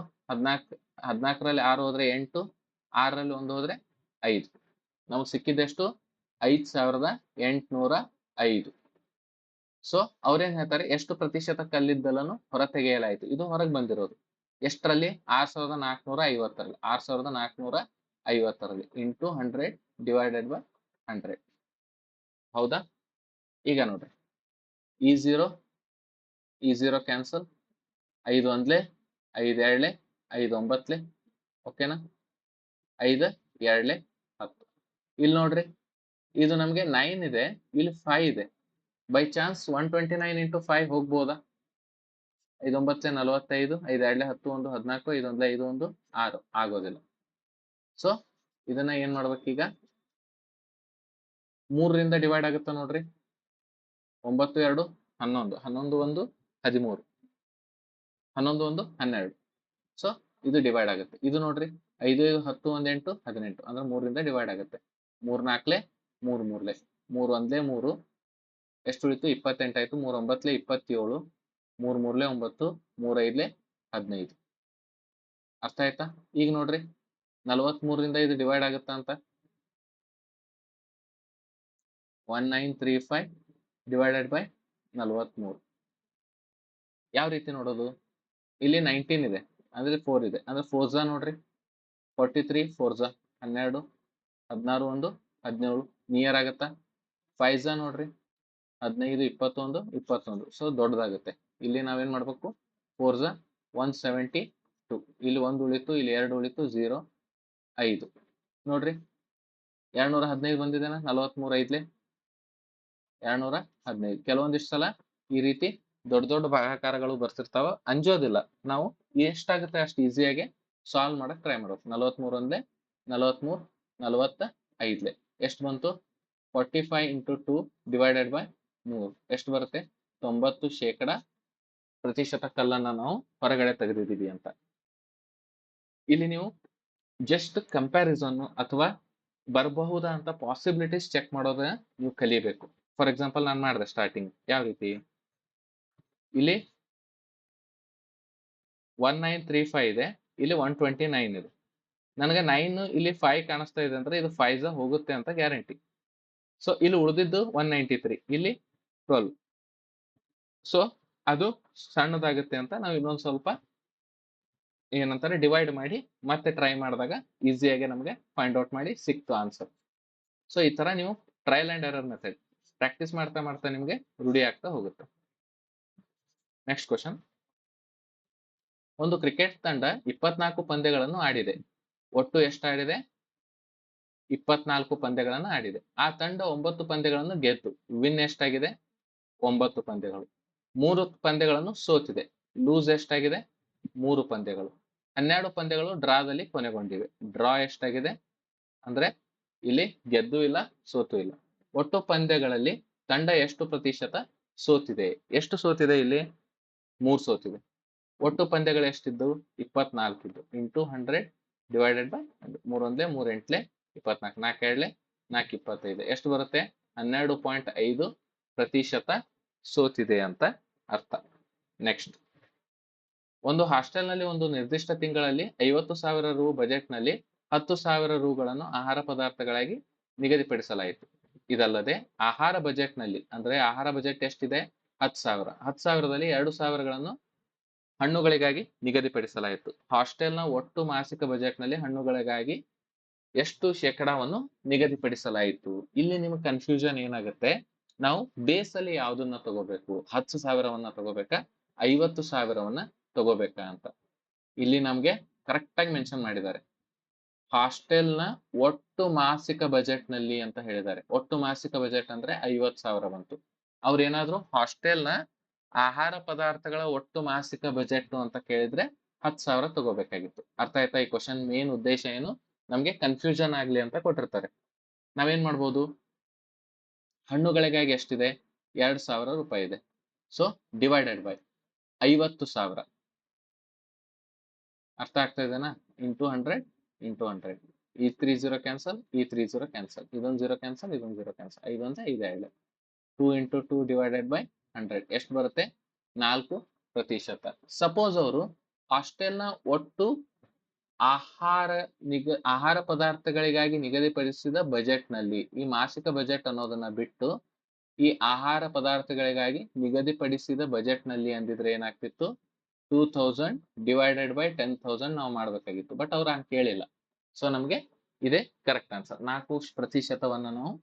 14ರಲ್ಲಿ 6 ಹೋದ್ರೆ 8, 6ರಲ್ಲಿ 1 ಹೋದ್ರೆ 5. ನಮಗೆ ಸಿಕ್ಕಿದ್ದೆಷ್ಟು? 5805. ಸೊ ಅವ್ರೇನ್ ಹೇಳ್ತಾರೆ, ಎಷ್ಟು ಪ್ರತಿಶತ ಕಲ್ಲಿದ್ದಲನ್ನು ಹೊರತೆಗೆಯಲಾಯಿತು? ಇದು ಹೊರಗೆ ಬಂದಿರೋದು ಎಷ್ಟರಲ್ಲಿ? 6450ರಲ್ಲಿ. 6450ರಲ್ಲಿ ಇಂಟು 100 ಡಿವೈಡೆಡ್ ಬೈ 100. ಹೌದಾ? ಈಗ ನೋಡ್ರಿ, ಈ 0 ಕ್ಯಾನ್ಸಲ್, 5 ಒಂದ್ಲೆ, 5 ಎರಡ್ಲೆ, 5 ಒಂಬತ್ಲೆ, ಓಕೆನಾ? 5 ಎರಡ್ಲೆ 10. ಇಲ್ಲಿ ನೋಡ್ರಿ, ಇದು ನಮ್ಗೆ 9 ಇದೆ, ಇಲ್ಲಿ 5 ಇದೆ. By chance 129 into 5 ಹೋಗ್ಬೋದಾ? 5 9 45, 5 ಎರಡ್ಲೆ 10, 1 14, 5 ಒಂದ್ಲೆ 5 1 6. ಆಗೋದಿಲ್ಲ. ಸೊ ಇದನ್ನ ಏನ್ ಮಾಡ್ಬೇಕೀಗ? 3ರಿಂದ ಡಿವೈಡ್ ಆಗುತ್ತಾ ನೋಡ್ರಿ. 9 2 11, 11 1 13, 11 1 12. ಸೊ ಇದು ಡಿವೈಡ್ ಆಗುತ್ತೆ. ಇದು ನೋಡ್ರಿ, 5 5 10 1 8 18, ಅಂದ್ರೆ 3ರಿಂದ ಡಿವೈಡ್ ಆಗುತ್ತೆ. 3 4ಲೆ 3 3ಲೆ, 3 ಒಂದ್ಲೆ 3, ಎಷ್ಟು ಉಳಿತು? 28 ಆಯ್ತು. 3 9ಲೆ 27, 3 3ಲೆ 9, 3 5ಲೆ 15. ಅರ್ಥ ಆಯ್ತಾ? ಈಗ ನೋಡ್ರಿ, 43ರಿಂದ ಇದು ಡಿವೈಡ್ ಆಗುತ್ತಾ ಅಂತ. 1935 ಡಿವೈಡೆಡ್ ಬೈ 43. ಯಾವ ರೀತಿ ನೋಡೋದು? ಇಲ್ಲಿ 19 ಇದೆ, ಅಂದ್ರೆ 4 ಇದೆ, ಅಂದ್ರೆ 4 ನೋಡ್ರಿ, 43 4 12, 16 1 17, ನಿಯರ್ ಆಗತ್ತಾ? 5 ನೋಡ್ರಿ, 15 21 21. ಸೊ ದೊಡ್ಡದಾಗುತ್ತೆ. ಇಲ್ಲಿ ನಾವೇನ್ ಮಾಡ್ಬೇಕು? 4 172. ಇಲ್ಲಿ 1 ಉಳಿತು, ಇಲ್ಲಿ 2 ಉಳಿತು, 0 5. ನೋಡ್ರಿ, 215 ಬಂದಿದೆನಾ? 43 ಐದ್ಲೆ 215. ಕೆಲವೊಂದಿಷ್ಟು ಸಲ ಈ ರೀತಿ ದೊಡ್ಡ ದೊಡ್ಡ ಭಾಗಾಕಾರಗಳು ಬರ್ತಿರ್ತಾವ, ಅಂಜೋದಿಲ್ಲ. ನಾವು ಎಷ್ಟಾಗುತ್ತೆ ಅಷ್ಟು ಈಸಿಯಾಗಿ ಸಾಲ್ವ್ ಮಾಡಕ್ ಟ್ರೈ ಮಾಡೋದು. 43 ಒಂದ್ಲೆ 43, 45ಲೆ ಎಷ್ಟು ಬಂತು? 45 ಇಂಟು 2 ಡಿವೈಡೆಡ್ ಬೈ 3 ಎಷ್ಟು ಬರುತ್ತೆ? 90% ಪ್ರತಿಶತ ಕಲ್ಲನ್ನ ನಾವು ಹೊರಗಡೆ ತೆಗೆದಿದ್ದೀವಿ ಅಂತ. ಇಲ್ಲಿ ನೀವು ಜಸ್ಟ್ ಕಂಪ್ಯಾರಿಸನ್ ಅಥವಾ ಬರಬಹುದಾ ಅಂತ ಪಾಸಿಬಿಲಿಟೀಸ್ ಚೆಕ್ ಮಾಡೋದನ್ನ ನೀವು ಕಲಿಬೇಕು. ಫಾರ್ ಎಕ್ಸಾಂಪಲ್ ನಾನು ಮಾಡಿದೆ ಸ್ಟಾರ್ಟಿಂಗ್ ಯಾವ ರೀತಿ, ಇಲ್ಲಿ 1935 ಇದೆ, ಇಲ್ಲಿ 129 ಇದೆ. ನನಗೆ 9 ಇಲ್ಲಿ 5 ಕಾಣಿಸ್ತಾ ಇದೆ ಅಂದ್ರೆ ಇದು 5 ಹೋಗುತ್ತೆ ಅಂತ ಗ್ಯಾರಂಟಿ. ಸೊ ಇಲ್ಲಿ ಉಳಿದಿದ್ದು 193, ಇಲ್ಲಿ 12. ಸೊ ಅದು ಸಣ್ಣದಾಗುತ್ತೆ ಅಂತ ನಾವು ಇನ್ನೊಂದು ಸ್ವಲ್ಪ ಏನಂತಾರೆ ಡಿವೈಡ್ ಮಾಡಿ ಮತ್ತೆ ಟ್ರೈ ಮಾಡಿದಾಗ ಈಸಿಯಾಗಿ ನಮಗೆ ಫೈಂಡ್ ಔಟ್ ಮಾಡಿ ಸಿಕ್ತು ಆನ್ಸರ್. ಸೊ ಈ ತರ ನೀವು trial and error method practice ಮಾಡ್ತಾ ಮಾಡ್ತಾ ನಿಮಗೆ ರೂಢಿ ಆಗ್ತಾ ಹೋಗುತ್ತೆ. Next question. ಒಂದು ಕ್ರಿಕೆಟ್ ತಂಡ 24 ಪಂದ್ಯಗಳನ್ನು ಆಡಿದೆ. ಒಟ್ಟು ಎಷ್ಟು ಆಡಿದೆ? 24 ಪಂದ್ಯಗಳನ್ನು ಆಡಿದೆ. ಆ ತಂಡ 9 ಪಂದ್ಯಗಳನ್ನು ಗೆದ್ದು ವಿನ್ ಎಷ್ಟಾಗಿದೆ? 9 ಪಂದ್ಯಗಳು. 3 ಪಂದ್ಯಗಳನ್ನು ಸೋತಿದೆ. ಲೂಸ್ ಎಷ್ಟಾಗಿದೆ? 3 ಪಂದ್ಯಗಳು. 12 ಪಂದ್ಯಗಳು ಡ್ರಾದಲ್ಲಿ ಕೊನೆಗೊಂಡಿವೆ. ಡ್ರಾ ಎಷ್ಟಾಗಿದೆ? ಅಂದ್ರೆ ಇಲ್ಲಿ ಗೆದ್ದು ಇಲ್ಲ, ಸೋತು ಇಲ್ಲ. ಒಟ್ಟು ಪಂದ್ಯಗಳಲ್ಲಿ ತಂಡ ಎಷ್ಟು ಪ್ರತಿಶತ ಸೋತಿದೆ? ಎಷ್ಟು ಸೋತಿದೆ? ಇಲ್ಲಿ 3 ಸೋತಿದೆ. ಒಟ್ಟು ಪಂದ್ಯಗಳು ಎಷ್ಟಿದ್ದು? 24 ಇದ್ದು. Into 100 divided by 100. 3 ಒಂದ್ಲೆ 3 ಎಂಟ್ಲೆ 24, 4 ಎರಡ್ಲೆ 4 25. ಎಷ್ಟು ಬರುತ್ತೆ? 12.5 ಪ್ರತಿಶತ ಸೋತಿದೆ ಅಂತ ಅರ್ಥ. ನೆಕ್ಸ್ಟ್, ಒಂದು ಹಾಸ್ಟೆಲ್ನಲ್ಲಿ ಒಂದು ನಿರ್ದಿಷ್ಟ ತಿಂಗಳಲ್ಲಿ 50,000 ರು ಬಜೆಟ್ನಲ್ಲಿ 10,000 ರುಗಳನ್ನು ಆಹಾರ ಪದಾರ್ಥಗಳಾಗಿ ನಿಗದಿಪಡಿಸಲಾಯಿತು. ಇದಲ್ಲದೆ ಆಹಾರ ಬಜೆಟ್ನಲ್ಲಿ, ಅಂದ್ರೆ ಆಹಾರ ಬಜೆಟ್ ಎಷ್ಟಿದೆ? 10,000. 10,000ದಲ್ಲಿ 2,000ಗಳನ್ನು ಹಣ್ಣುಗಳಿಗಾಗಿ ನಿಗದಿಪಡಿಸಲಾಯಿತು. ಹಾಸ್ಟೆಲ್ನ ಒಟ್ಟು ಮಾಸಿಕ ಬಜೆಟ್ನಲ್ಲಿ ಹಣ್ಣುಗಳಿಗಾಗಿ ಎಷ್ಟು ಶೇಕಡಾವನ್ನು ನಿಗದಿಪಡಿಸಲಾಯಿತು? ಇಲ್ಲಿ ನಿಮಗೆ ಕನ್ಫ್ಯೂಷನ್ ಏನಾಗುತ್ತೆ, ನಾವು ಬೇಸ್ ಅಲ್ಲಿ ಯಾವ್ದನ್ನ ತಗೋಬೇಕು? 10,000ವನ್ನ ತಗೋಬೇಕಾ, 50,000ವನ್ನ ತಗೋಬೇಕಾ ಅಂತ. ಇಲ್ಲಿ ನಮ್ಗೆ ಕರೆಕ್ಟ್ ಆಗಿ ಮೆನ್ಷನ್ ಮಾಡಿದ್ದಾರೆ. ಹಾಸ್ಟೆಲ್ನ ಒಟ್ಟು ಮಾಸಿಕ ಬಜೆಟ್ ನಲ್ಲಿ ಅಂತ ಹೇಳಿದ್ದಾರೆ. ಒಟ್ಟು ಮಾಸಿಕ ಬಜೆಟ್ ಅಂದ್ರೆ 50,000 ಬಂತು. ಅವ್ರೇನಾದ್ರು ಹಾಸ್ಟೆಲ್ನ ಆಹಾರ ಪದಾರ್ಥಗಳ ಒಟ್ಟು ಮಾಸಿಕ ಬಜೆಟ್ ಅಂತ ಕೇಳಿದ್ರೆ 10,000 ತಗೋಬೇಕಾಗಿತ್ತು. ಅರ್ಥ ಆಯ್ತಾ? ಈ ಕ್ವಶನ್ ಮೇನ್ ಉದ್ದೇಶ ಏನು, ನಮ್ಗೆ ಕನ್ಫ್ಯೂಷನ್ ಆಗ್ಲಿ ಅಂತ ಕೊಟ್ಟಿರ್ತಾರೆ. ನಾವೇನ್ ಮಾಡ್ಬೋದು, ಹಣ್ಣುಗಳಿಗಾಗಿ ಎಷ್ಟಿದೆ, 2,000 ರೂಪಾಯಿ ಇದೆ. So divided by 50,000. ಅರ್ಥ ಆಗ್ತಾ ಇದೆನಾ? Into 100 into 100. ಈ 3 0 ಕ್ಯಾನ್ಸಲ್, ಈ 3 0 ಕ್ಯಾನ್ಸಲ್, ಇದೊಂದು 0 ಕ್ಯಾನ್ಸಲ್, ಇದೊಂದು 0 ಕ್ಯಾನ್ಸಲ್, 5 1 5 2 ಇಂಟು 2 ಡಿವೈಡೆಡ್ ಬೈ 100 ಎಷ್ಟು ಬರುತ್ತೆ, 4%. ಸಪೋಸ್ ಅವರು ಹಾಸ್ಟೆಲ್ನ ಒಟ್ಟು ಆಹಾರ ಪದಾರ್ಥಗಳಿಗಾಗಿ ನಿಗದಿಪಡಿಸಿದ ಬಜೆಟ್ ನಲ್ಲಿ, ಈ ಮಾಸಿಕ ಬಜೆಟ್ ಅನ್ನೋದನ್ನ ಬಿಟ್ಟು ಈ ಆಹಾರ ಪದಾರ್ಥಗಳಿಗಾಗಿ ನಿಗದಿಪಡಿಸಿದ ಬಜೆಟ್ ನಲ್ಲಿ ಅಂದಿದ್ರೆ ಏನಾಗ್ತಿತ್ತು, 2000 ಡಿವೈಡೆಡ್ ಬೈ 10,000 ನಾವು ಮಾಡ್ಬೇಕಾಗಿತ್ತು. ಬಟ್ ಅವ್ರು ಹಂಗೆ ಕೇಳಿಲ್ಲ. ಸೊ ನಮ್ಗೆ ಇದೇ ಕರೆಕ್ಟ್ ಆನ್ಸರ್. 4% ನಾವು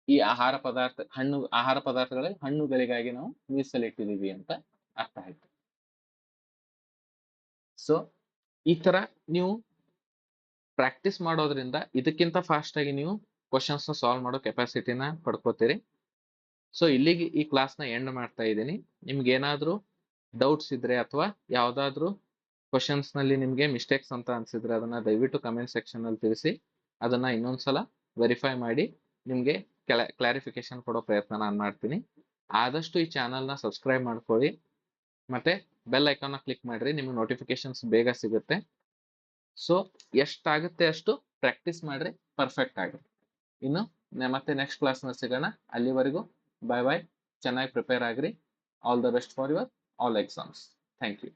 ಈ ಆಹಾರ ಪದಾರ್ಥಗಳಲ್ಲಿ ಹಣ್ಣುಗಳಿಗಾಗಿ ನಾವು ಮೀಸಲಿಟ್ಟಿದೀವಿ ಅಂತ ಅರ್ಥ ಆಯ್ತು. ಸೊ ಈ ತರ ನೀವು ಪ್ರಾಕ್ಟೀಸ್ ಮಾಡೋದ್ರಿಂದ ಇದಕ್ಕಿಂತ ಫಾಸ್ಟ್ ಆಗಿ ನೀವು ಕ್ವಶನ್ಸ್ ನ ಸಾಲ್ವ್ ಮಾಡೋ ಕೆಪಾಸಿಟಿನ ಪಡ್ಕೋತೀರಿ. ಸೊ ಇಲ್ಲಿಗೆ ಈ ಕ್ಲಾಸ್ನ ಎಂಡ್ ಮಾಡ್ತಾ ಇದ್ದೀನಿ. ನಿಮ್ಗೆ ಏನಾದ್ರೂ ಡೌಟ್ಸ್ ಇದ್ರೆ ಅಥವಾ ಯಾವ್ದಾದ್ರು ಕ್ವಶನ್ಸ್ ನಲ್ಲಿ ನಿಮ್ಗೆ ಮಿಸ್ಟೇಕ್ಸ್ ಅಂತ ಅನ್ಸಿದ್ರೆ ಅದನ್ನ ದಯವಿಟ್ಟು ಕಮೆಂಟ್ ಸೆಕ್ಷನ್ ಅಲ್ಲಿ ತಿಳಿಸಿ. ಅದನ್ನ ಇನ್ನೊಂದ್ಸಲ ವೆರಿಫೈ ಮಾಡಿ ನಿಮ್ಗೆ ಕ್ಲಾರಿಫಿಕೇಶನ್ ಕೊಡೋ ಪ್ರಯತ್ನ ನಾನು ಮಾಡ್ತೀನಿ. ಆದಷ್ಟು ಈ ಚಾನಲ್ನ ಸಬ್ಸ್ಕ್ರೈಬ್ ಮಾಡ್ಕೊಳ್ಳಿ, ಮತ್ತೆ ಬೆಲ್ ಐಕಾನ್ನ ಕ್ಲಿಕ್ ಮಾಡ್ರಿ, ನಿಮ್ಗೆ ನೋಟಿಫಿಕೇಶನ್ಸ್ ಬೇಗ ಸಿಗುತ್ತೆ. ಸೊ ಎಷ್ಟಾಗುತ್ತೆ ಅಷ್ಟು ಪ್ರಾಕ್ಟೀಸ್ ಮಾಡ್ರಿ, ಪರ್ಫೆಕ್ಟ್ ಆಗುತ್ತೆ. ಇನ್ನು ಮತ್ತೆ ನೆಕ್ಸ್ಟ್ ಕ್ಲಾಸ್ನ ಸಿಗೋಣ. ಅಲ್ಲಿವರೆಗೂ ಬಾಯ್ ಬಾಯ್. ಚೆನ್ನಾಗಿ ಪ್ರಿಪೇರ್ ಆಗ್ರಿ. All the best for your all exams. Thank you.